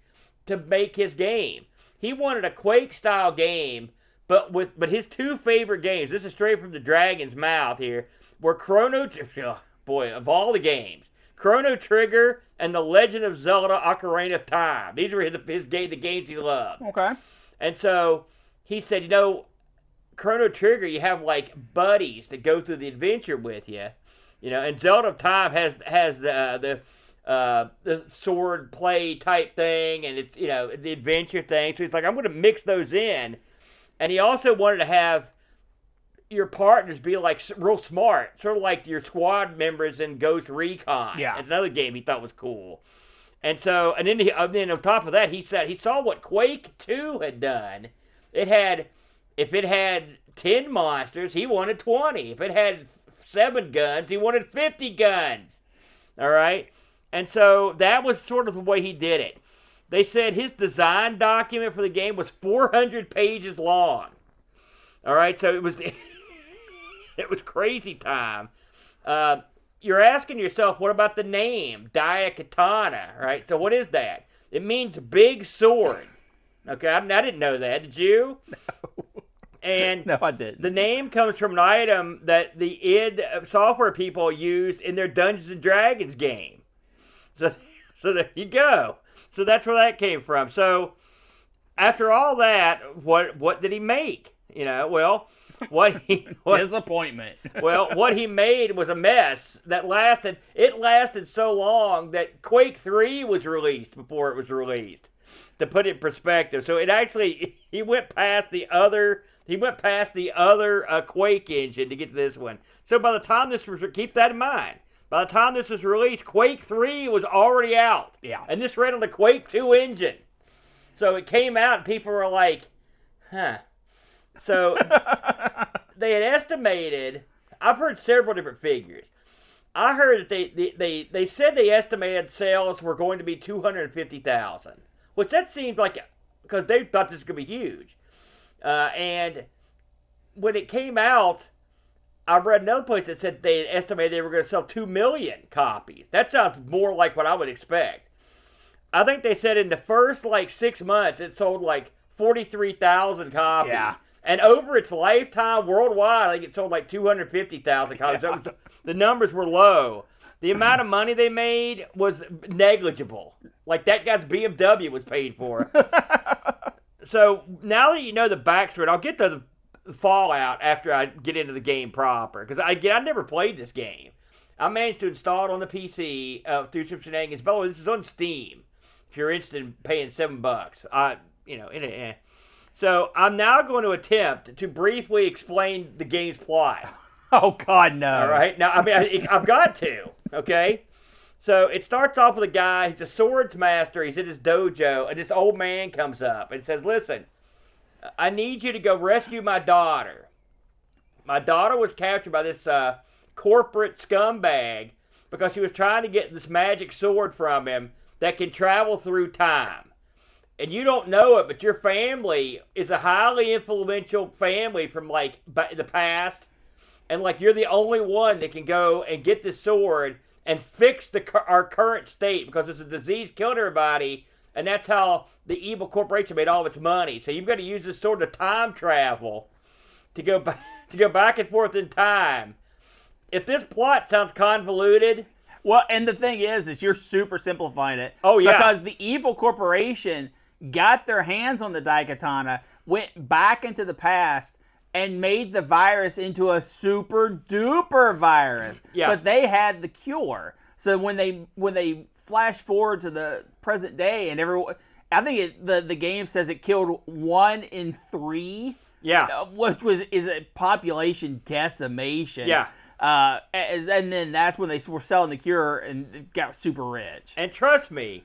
to make his game. He wanted a Quake-style game, but his 2 favorite games, this is straight from the dragon's mouth here, were of all the games, Chrono Trigger and The Legend of Zelda Ocarina of Time. These were the games he loved. Okay. And so he said, Chrono Trigger, you have like buddies that go through the adventure with you, and Zelda of Time has the sword play type thing, and it's the adventure thing. So he's like, I'm going to mix those in, and he also wanted to have your partners be like real smart, sort of like your squad members in Ghost Recon. Yeah, it's another game he thought was cool. And so, and then on top of that, he said he saw what Quake 2 had done. If it had 10 monsters, he wanted 20. If it had 7 guns, he wanted 50 guns. All right, and so that was sort of the way he did it. They said his design document for the game was 400 pages long. All right, so it was. It was crazy time. You're asking yourself, what about the name, Daikatana, right? So what is that? It means big sword. Okay, I didn't know that. Did you? No. And no, I didn't. The name comes from an item that the id Software people used in their Dungeons and Dragons game. So there you go. So that's where that came from. So after all that, what did he make? Disappointment. Well, what he made was a mess that lasted so long that Quake 3 was released before it was released, to put it in perspective. So he went past the other Quake engine to get to this one. So by the time keep that in mind, by the time this was released, Quake 3 was already out. Yeah. And this ran on the Quake 2 engine. So it came out and people were like, huh. So they had estimated, I've heard several different figures. I heard that they said they estimated sales were going to be 250,000, which that seemed like, because they thought this was going to be huge. And when it came out, I read another place that said they estimated they were going to sell 2 million copies. That sounds more like what I would expect. I think they said in the first 6 months it sold 43,000 copies. Yeah. And over its lifetime worldwide, I think it sold 250,000 copies. Yeah. So the numbers were low. The amount of money they made was negligible. That guy's BMW was paid for. So now that you know the backstory, I'll get to the fallout after I get into the game proper. Because I never played this game. I managed to install it on the PC through some shenanigans. By the way, this is on Steam. If you're interested in paying $7, So I'm now going to attempt to briefly explain the game's plot. Oh, God, no. All right. Now, I've got to. Okay. So it starts off with a guy. He's a swords master. He's in his dojo, and this old man comes up and says, "Listen, I need you to go rescue my daughter. My daughter was captured by this corporate scumbag because she was trying to get this magic sword from him that can travel through time. And you don't know it, but your family is a highly influential family from the past, and you're the only one that can go and get this sword and fix our current state because it's a disease killed everybody, and that's how the evil corporation made all of its money. So you've got to use this sword to time travel to go back and forth in time. If this plot sounds convoluted." Well, and the thing is you're super simplifying it. Oh, yeah. Because the evil corporation got their hands on the Daikatana, went back into the past, and made the virus into a super duper virus. Yeah. But they had the cure. So when they flash forward to the present day, and everyone, I think the game says it killed 1 in 3. Yeah. Which is a population decimation. Yeah. And then that's when they were selling the cure and got super rich. And trust me,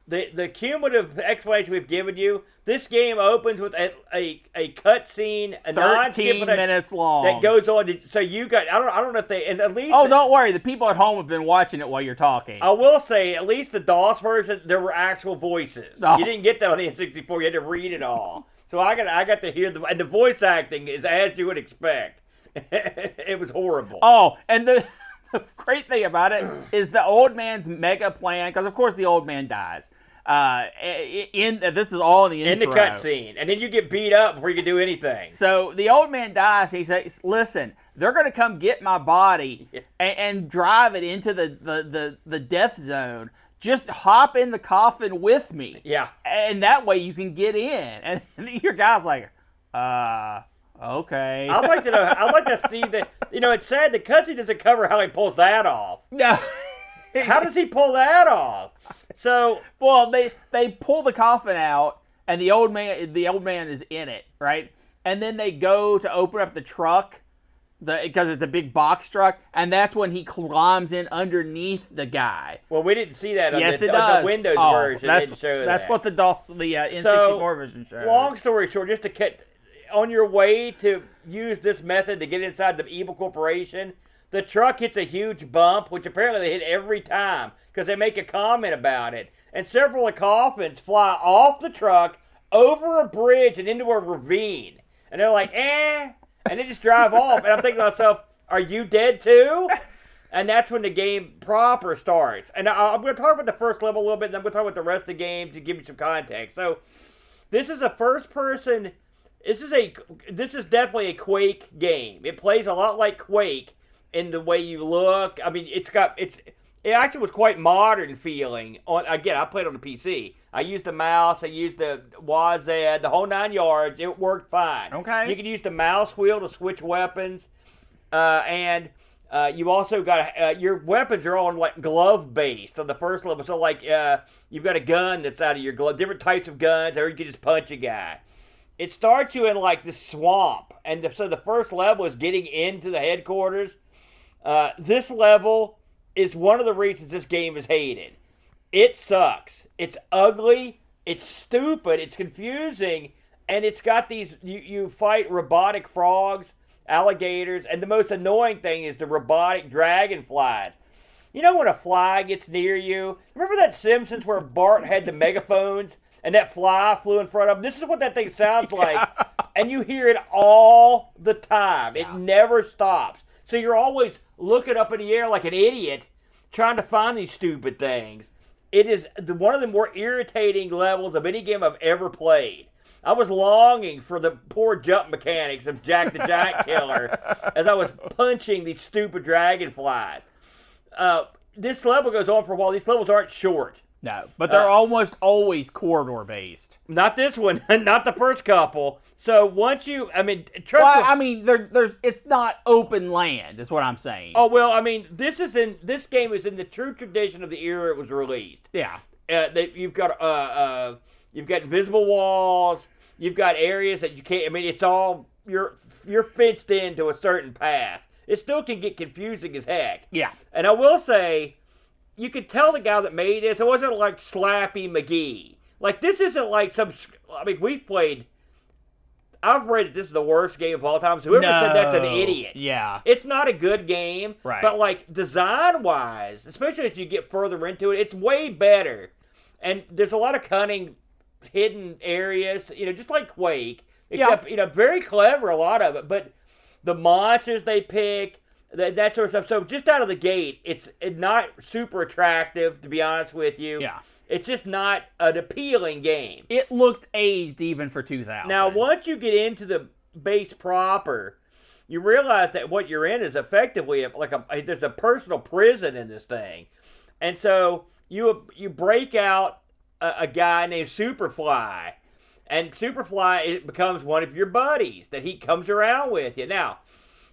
the cumulative explanation we've given you, this game opens with a cutscene, a 13 minutes long that goes on. So you got, I don't know if they, and at least. Oh, don't worry, the people at home have been watching it while you're talking. I will say, at least the DOS version, there were actual voices. Oh. You didn't get that on the N64. You had to read it all. So I got to hear and the voice acting is as you would expect. It was horrible. Oh, and the great thing about it is the old man's mega plan, because of course the old man dies. This is all in the intro. In the cutscene. And then you get beat up before you can do anything. So the old man dies. He says, "Listen, they're going to come get my body and drive it into the death zone. Just hop in the coffin with me. Yeah. And that way you can get in." And your guy's like, okay. I'd like to know. I'd like to see that. It's sad the cutscene doesn't cover how he pulls that off. No. How does he pull that off? So, well, they pull the coffin out, and the old man is in it, right? And then they go to open up the truck, because it's a big box truck, and that's when he climbs in underneath the guy. Well, we didn't see that on, yes, the, it on does. the Windows Oh, version. It didn't show that's that. what the N64 version shows. Long story short, just to cut, on your way to use this method to get inside the evil corporation, the truck hits a huge bump, which apparently they hit every time because they make a comment about it. And several of the coffins fly off the truck, over a bridge, and into a ravine. And they're like, and they just drive off. And I'm thinking to myself, are you dead too? And that's when the game proper starts. And I'm going to talk about the first level a little bit, and then I'm going to talk about the rest of the game to give you some context. So, this is a first-person. This is definitely a Quake game. It plays a lot like Quake in the way you look. I mean, it actually was quite modern feeling. Again, I played on the PC. I used the mouse. I used the WASD, the whole 9 yards. It worked fine. Okay. You can use the mouse wheel to switch weapons, and you also got your weapons are all like glove based on the first level. So you've got a gun that's out of your glove, different types of guns, or you can just punch a guy. It starts you in like the swamp, and so the first level is getting into the headquarters. This level is one of the reasons this game is hated. It sucks. It's ugly. It's stupid. It's confusing, and it's got these. You fight robotic frogs, alligators, and the most annoying thing is the robotic dragonflies. You know when a fly gets near you? Remember that Simpsons where Bart had the megaphones and that fly flew in front of him? This is what that thing sounds like. And you hear it all the time. It never stops. So you're always looking up in the air like an idiot trying to find these stupid things. It is one of the more irritating levels of any game I've ever played. I was longing for the poor jump mechanics of Jack the Giant Killer as I was punching these stupid dragonflies. This level goes on for a while. These levels aren't short. No, but they're almost always corridor based. Not this one. Not the first couple. So once you, I mean, trust me. Well, I mean, there's it's not open land, is what I'm saying. Oh well, I mean, this game is in the true tradition of the era it was released. Yeah. You've got invisible walls. You've got areas that you can't. I mean, it's all you're fenced into a certain path. It still can get confusing as heck. Yeah. And I will say, you could tell the guy that made this. It wasn't like Slappy McGee. Like this isn't like some. I mean, we've played. I've rated this is the worst game of all time. So whoever said that's an idiot. Yeah. It's not a good game. Right. But like design-wise, especially as you get further into it, it's way better. And there's a lot of cunning hidden areas, just like Quake. Except, very clever, a lot of it. But the monsters they pick, that sort of stuff. So just out of the gate, it's not super attractive, to be honest with you. Yeah. It's just not an appealing game. It looked aged even for 2000. Now, once you get into the base proper, you realize that what you're in is effectively there's a personal prison in this thing. And so you break out a guy named Superfly, and Superfly it becomes one of your buddies that he comes around with you. Now,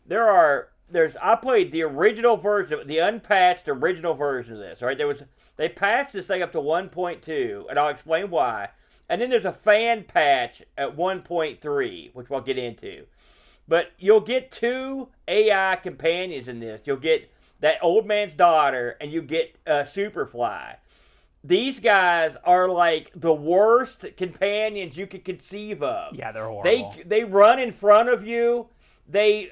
I played the original version, the unpatched original version of this. All right, they patched this thing up to 1.2, and I'll explain why. And then there's a fan patch at 1.3, which we'll get into. But you'll get 2 AI companions in this. You'll get that old man's daughter, and you get Superfly. These guys are like the worst companions you could conceive of. Yeah, they're horrible. They run in front of you. They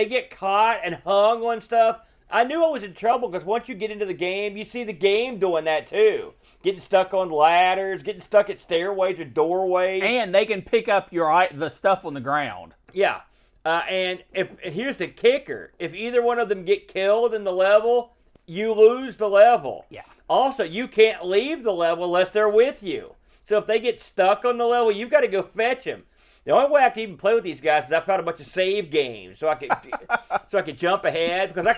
get caught and hung on stuff. I knew I was in trouble because once you get into the game, you see the game doing that too. Getting stuck on ladders, getting stuck at stairways or doorways. And they can pick up the stuff on the ground. Yeah. And here's the kicker. If either one of them get killed in the level, you lose the level. Yeah. Also, you can't leave the level unless they're with you. So if they get stuck on the level, you've got to go fetch them. The only way I can even play with these guys is I found a bunch of save games so I could jump ahead because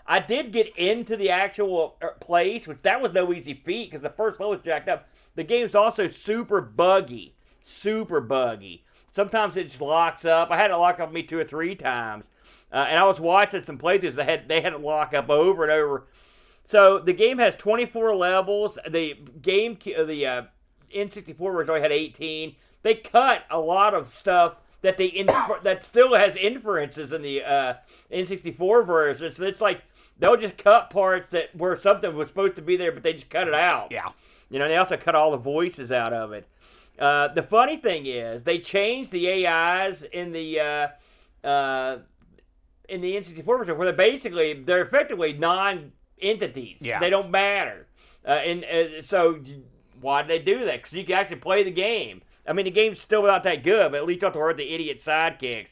I did get into the actual place, which that was no easy feat because the first level was jacked up. The game's also super buggy. Sometimes it just locks up. I had it lock up me 2 or 3 times, and I was watching some playthroughs. They had it lock up over and over. So the game has 24 levels. The N64 version only had 18. They cut a lot of stuff that that still has inferences in the N64 version. So it's like they'll just cut parts where something was supposed to be there, but they just cut it out. Yeah. They also cut all the voices out of it. The funny thing is they changed the AIs in the N64 version where they're effectively non-entities. Yeah. They don't matter. So why did they do that? Because you can actually play the game. I mean, the game's still not that good, but at least you don't have to worry about the idiot sidekicks.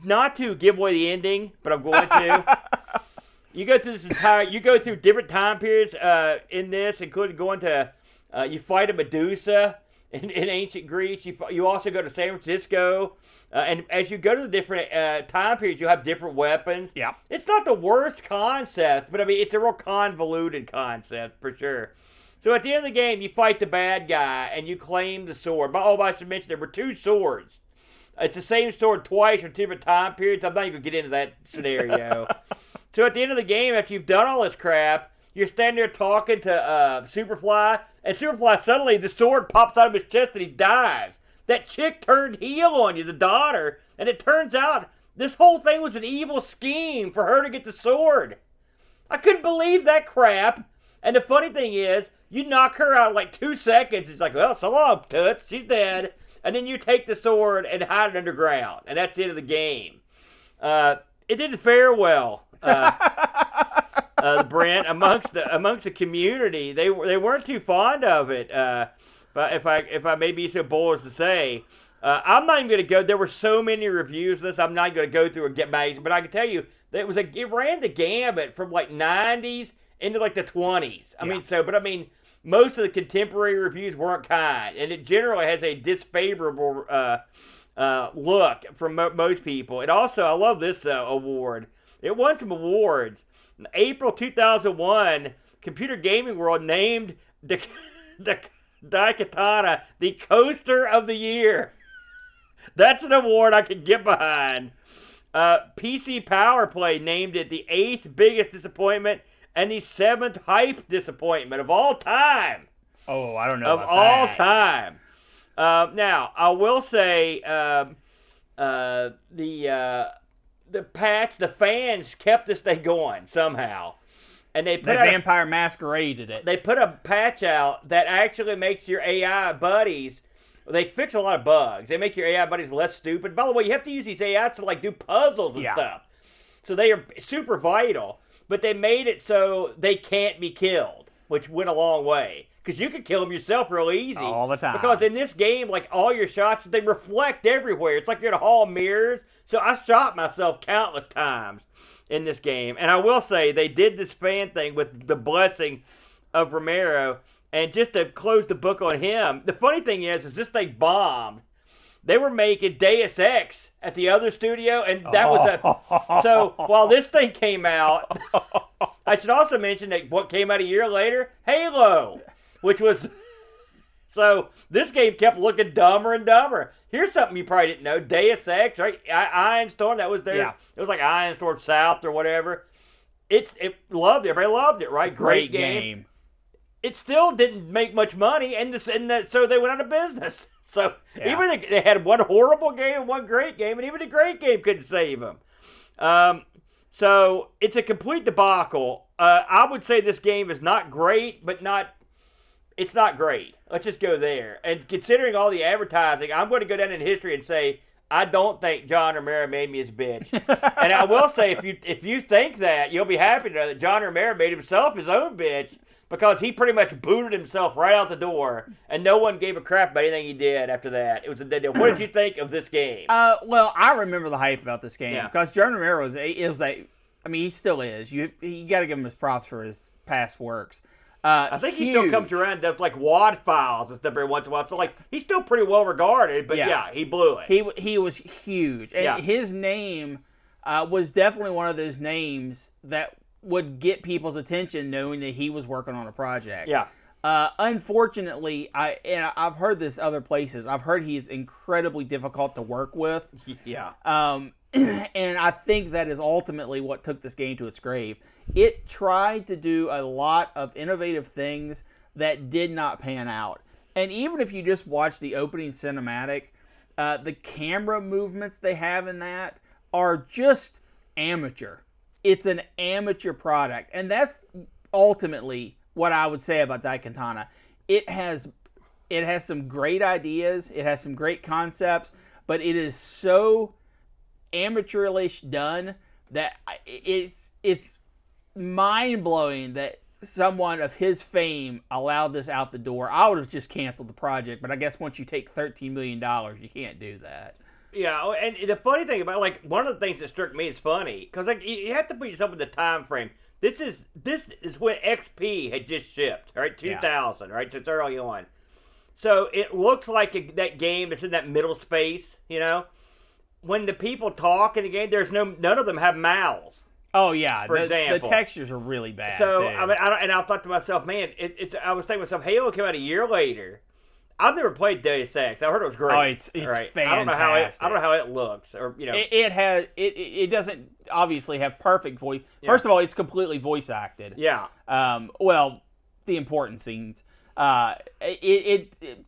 Not to give away the ending, but I'm going to. You go through different time periods in this, including going to, you fight a Medusa in ancient Greece. You also go to San Francisco. And as you go to the different time periods, you'll have different weapons. Yeah. It's not the worst concept, but I mean, it's a real convoluted concept for sure. So at the end of the game, you fight the bad guy, and you claim the sword. I should mention there were 2 swords. It's the same sword twice for 2 different time periods. I'm not even going to get into that scenario. So at the end of the game, after you've done all this crap, you're standing there talking to Superfly, and Superfly suddenly, the sword pops out of his chest and he dies. That chick turned heel on you, the daughter, and it turns out this whole thing was an evil scheme for her to get the sword. I couldn't believe that crap. And the funny thing is, you knock her out in like 2 seconds. It's like, well, so long, Toots. She's dead. And then you take the sword and hide it underground. And that's the end of the game. It didn't fare well. Brent, amongst the community. They weren't too fond of it. But if I may be so bold as to say, I'm not even going to go. There were so many reviews of this. I'm not going to go through and get back. But I can tell you that it ran the gambit from like 90s into like the 20s. I mean, most of the contemporary reviews weren't kind, and it generally has a disfavorable look from most people. It also, I love this award. It won some awards. In April 2001, Computer Gaming World named the Daikatana the Coaster of the Year. That's an award I can get behind. PC Power Play named it the 8th biggest disappointment and the 7th hype disappointment of all time. Oh, I don't know about all that. time. Now, I will say the patch, the fans kept this thing going somehow. And they put The Vampire Masqueraded it. They put a patch out that actually makes your AI buddies. They fix a lot of bugs. They make your AI buddies less stupid. By the way, you have to use these AIs to like do puzzles and stuff. So they are super vital. But they made it so they can't be killed, which went a long way. Because you can kill them yourself real easy. All the time. Because in this game, like all your shots, they reflect everywhere. It's like you're in a hall of mirrors. So I shot myself countless times in this game. And I will say, they did this fan thing with the blessing of Romero. And just to close the book on him, the funny thing is this thing bombed. They were making Deus Ex at the other studio, and that was so while this thing came out, I should also mention that what came out a year later, Halo, which was, so this game kept looking dumber and dumber. Here's something you probably didn't know, Deus Ex, right? Iron Storm, that was there. Yeah. It was like Iron Storm South or whatever. Everybody loved it, right? Great game. It still didn't make much money, so they went out of business. So even they had one horrible game and one great game, and even the great game couldn't save them. So it's a complete debacle. I would say this game is not great, but it's not great. Let's just go there. And considering all the advertising, I'm going to go down in history and say I don't think John Romero made me his bitch. And I will say, if you think that, you'll be happy to know that John Romero made himself his own bitch. Because he pretty much booted himself right out the door, and no one gave a crap about anything he did after that. It was a dead deal. What did you think of this game? Well, I remember the hype about this game because John Romero he still is. You got to give him his props for his past works. I think he still comes around and does like WAD files and stuff every once in a while. So like he's still pretty well regarded, but he blew it. He was huge, and his name was definitely one of those names that would get people's attention knowing that he was working on a project. Yeah. Unfortunately, I've heard this other places. I've heard he is incredibly difficult to work with. Yeah. And I think that is ultimately what took this game to its grave. It tried to do a lot of innovative things that did not pan out. And even if you just watch the opening cinematic, the camera movements they have in that are just amateur. It's an amateur product, and that's ultimately what I would say about Daikatana. It has some great ideas, it has some great concepts, but it is so amateurish done that it's mind-blowing that someone of his fame allowed this out the door. I would have just canceled the project, but I guess once you take $13 million, you can't do that. Yeah, and the funny thing about, like, one of the things that struck me as funny, because like, you have to put yourself in the time frame. This is when XP had just shipped, right? 2000, right? So it's early on. So it looks like that game that's in that middle space, you know? When the people talk in the game, none of them have mouths. Oh yeah, for example, the textures are really bad. So too. I mean, I thought to myself, man, I was thinking to myself, Halo came out a year later. I've never played Deus Ex. I heard it was great. Oh, it's right? fantastic. I don't know how it looks, or you know, it doesn't obviously have perfect voice. Yeah. First of all, it's completely voice acted. Yeah. Well, the important scenes.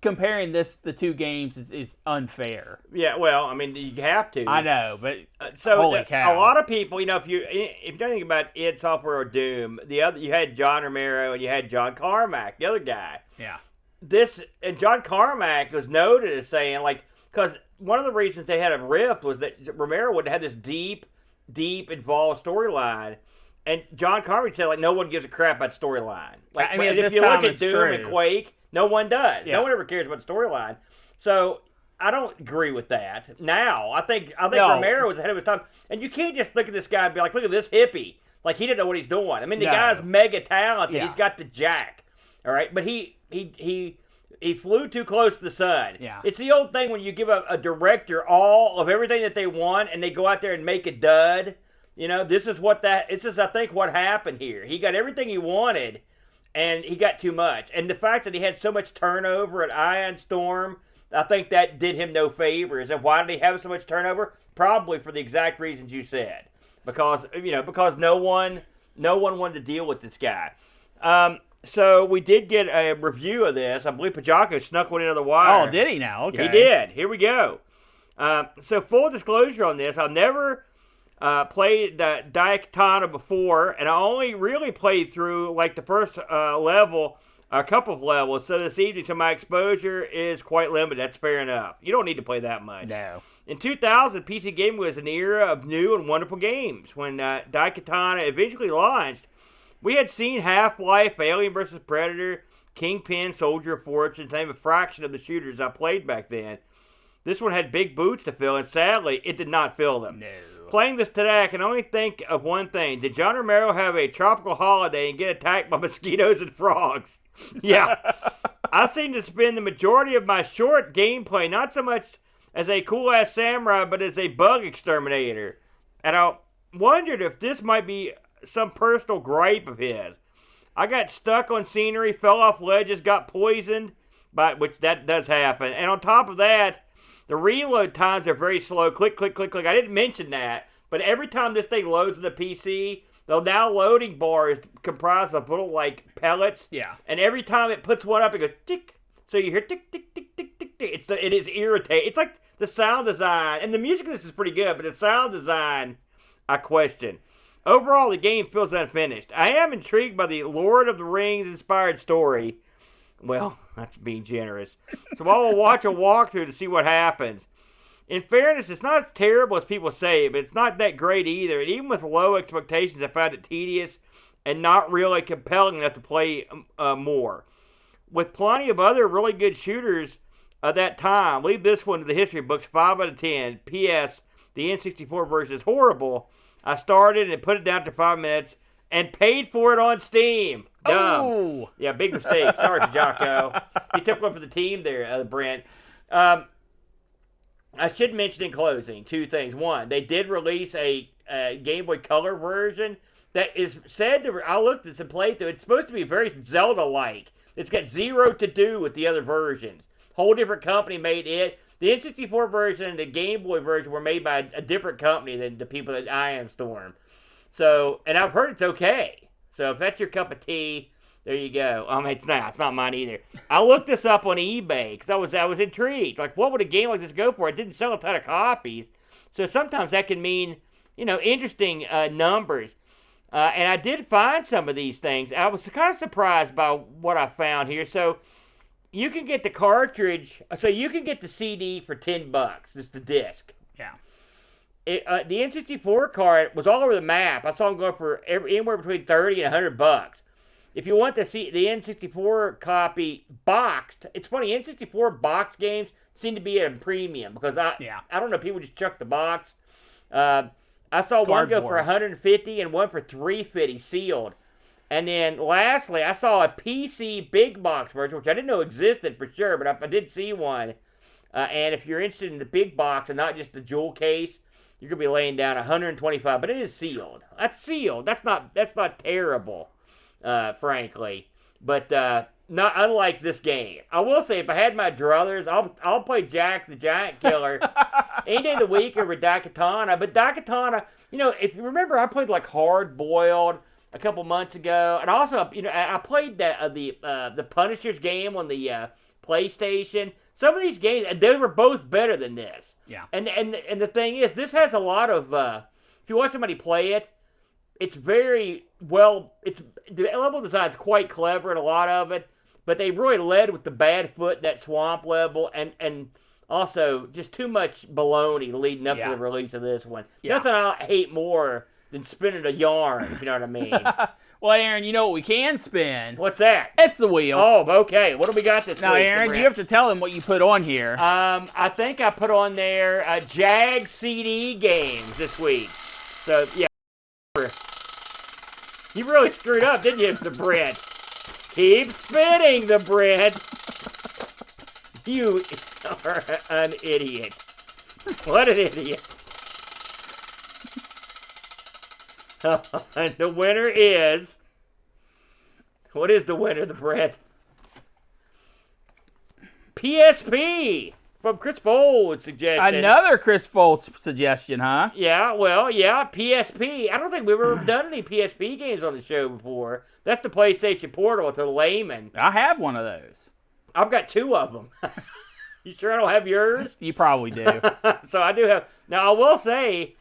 Comparing the two games is unfair. Yeah, well, I mean, you have to. I know, but holy cow. A lot of people, you know, if you know anything about id Software or Doom, you had John Romero and you had John Carmack, the other guy. Yeah. And John Carmack was noted as saying, like, because one of the reasons they had a rift was that Romero would have this deep, involved storyline, And John Carpenter said, like, no one gives a crap about storyline. Like, I mean, and at if this you time look at it's Doom true. and Quake, no one does. Yeah. No one ever cares about storyline. So I don't agree with that. Now, I think No. Romero was ahead of his time. And you can't just look at this guy and be like, look at this hippie. Like, he didn't know what he's doing. I mean, the No. guy's mega talented. Yeah. He's got the jack. All right? But he flew too close to the sun. Yeah. It's the old thing when you give a director all of everything that they want and they go out there and make a dud. You know, this is I think, what happened here. He got everything he wanted, and he got too much. And the fact that he had so much turnover at Ion Storm, I think that did him no favors. And why did he have so much turnover? Probably for the exact reasons you said. Because no one wanted to deal with this guy. So we did get a review of this. I believe Pajako snuck one into the wire. Oh, did he now? Okay. He did. Here we go. So full disclosure on this, I've never played the Daikatana before, and I only really played through like the first level, a couple of levels. So this evening, so my exposure is quite limited. That's fair enough. You don't need to play that much. No. In 2000, PC gaming was an era of new and wonderful games. When Daikatana eventually launched, we had seen Half-Life, Alien vs. Predator, Kingpin, Soldier of Fortune, to name a fraction of the shooters I played back then. This one had big boots to fill, and sadly, it did not fill them. No. Playing this today, I can only think of one thing. Did John Romero have a tropical holiday and get attacked by mosquitoes and frogs? Yeah. I seem to spend the majority of my short gameplay not so much as a cool-ass samurai, but as a bug exterminator. And I wondered if this might be some personal gripe of his. I got stuck on scenery, fell off ledges, got poisoned, which that does happen. And on top of that, the reload times are very slow. Click, click, click, click. I didn't mention that, but every time this thing loads in the PC, the now loading bar is comprised of little, like, pellets. Yeah. And every time it puts one up, it goes tick. So you hear tick, tick, tick, tick, tick, tick. It is irritating. It's like the sound design, and the music in this is pretty good, but the sound design, I question. Overall, the game feels unfinished. I am intrigued by the Lord of the Rings inspired story. Well, that's being generous. So I will watch a walkthrough to see what happens. In fairness, it's not as terrible as people say, but it's not that great either. And even with low expectations, I found it tedious and not really compelling enough to play more. With plenty of other really good shooters of that time, leave this one to the history books, 5 out of 10. P.S. The N64 version is horrible. I started and put it down to 5 minutes and paid for it on Steam. Dumb. Oh. Yeah, big mistake. Sorry, Jocko. You took one for the team there, Brent. I should mention in closing 2 things. One, they did release a Game Boy Color version that is said to, I looked at this and played through, it's supposed to be very Zelda-like. It's got zero to do with the other versions. Whole different company made it. The N64 version and the Game Boy version were made by a different company than the people at Ion Storm. So, and I've heard it's okay. So if that's your cup of tea, there you go. It's not. It's not mine either. I looked this up on eBay because I was intrigued. Like, what would a game like this go for? It didn't sell a ton of copies. So sometimes that can mean, interesting numbers. And I did find some of these things. I was kind of surprised by what I found here. So you can get the cartridge. So you can get the CD for $10. It's the disc. Yeah. The N64 card was all over the map. I saw them go for anywhere between $30 and $100. If you want to see the N64 copy boxed, it's funny, N64 box games seem to be at a premium because I don't know, people just chuck the box. I saw one go for $150 and one for $350 sealed. And then lastly, I saw a PC big box version, which I didn't know existed for sure, but I did see one. And if you're interested in the big box and not just the jewel case, you're gonna be laying down $125, but it is sealed. That's sealed. That's not terrible, frankly. But not unlike this game. I will say, if I had my druthers, I'll play Jack the Giant Killer any day of the week over Daikatana. But Daikatana, if you remember, I played like Hard Boiled a couple months ago, and also I played the Punisher's game on the PlayStation. Some of these games, they were both better than this. Yeah. And the thing is, this has a lot of, if you watch somebody play it, it's very well, the level design's quite clever in a lot of it, but they really led with the bad foot, that swamp level, and also just too much baloney leading up to the release of this one. Yeah. Nothing I hate more than spinning a yarn, if you know what I mean. Well, Aaron, you know what we can spin? What's that? It's the wheel. Oh, okay. What do we got this Now, week? Aaron, Brent? you have to tell them what you put on here. I think I put on there Jag CD games this week. So, yeah. You really screwed up, didn't you, the Brent? Keep spinning, the Brent. You are an idiot. What an idiot. And the winner is... What is the winner, the Brent? PSP from Chris Bold's suggestion. Another Chris Foltz suggestion, huh? Yeah, well, yeah, PSP. I don't think we've ever done any PSP games on the show before. That's the PlayStation Portal to the layman. I have one of those. I've got 2 of them. You sure I don't have yours? You probably do. So I do have. Now, I will say,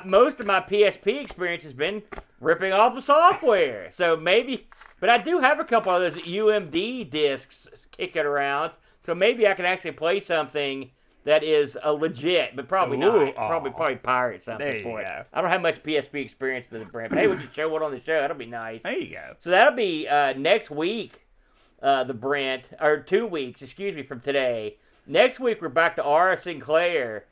most of my PSP experience has been ripping off the software. So maybe, but I do have a couple of those UMD discs kicking around. So maybe I can actually play something that is legit, but probably Ooh, not. Probably pirate something there you for it. go. I don't have much PSP experience with the brand. But hey, we should show one on the show. That'll be nice. There you go. So that'll be next week, the Brent, or 2 weeks, excuse me, from today. Next week, we're back to R. Sinclair.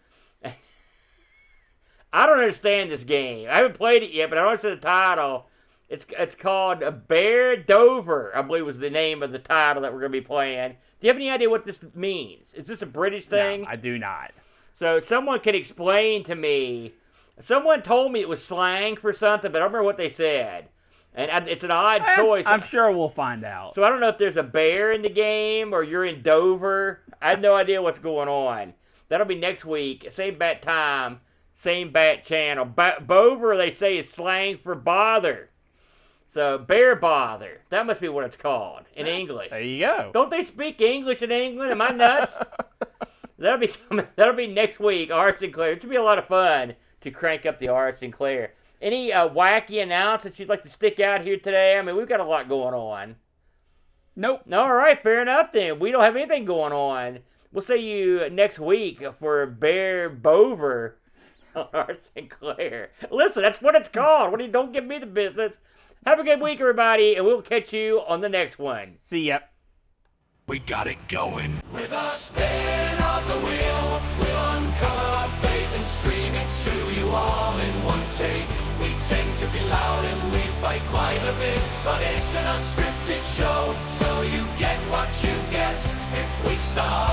I don't understand this game. I haven't played it yet, but I don't understand the title. It's called Bear Dover, I believe was the name of the title that we're going to be playing. Do you have any idea what this means? Is this a British thing? No, I do not. So someone can explain to me. Someone told me it was slang for something, but I don't remember what they said. And it's an odd choice. I'm sure we'll find out. So I don't know if there's a bear in the game or you're in Dover. I have no idea what's going on. That'll be next week. Same bat time, same bat channel. Bover, they say, is slang for bother. So bear bother. That must be what it's called in English. There you go. Don't they speak English in England? Am I nuts? That'll be next week. R. Sinclair. It should be a lot of fun to crank up the R. Sinclair. Any wacky announcements you'd like to stick out here today? I mean, we've got a lot going on. Nope. All right, fair enough then. We don't have anything going on. We'll see you next week for Bear Bover on R. Sinclair. Listen, that's what it's called. Don't give me the business. Have a good week, everybody, and we'll catch you on the next one. See ya. We got it going. With a spin of the wheel, we'll uncover our fate and stream it to you all in one take. We tend to be loud and we fight quite a bit, but it's an unscripted show, so you get what you get if we start.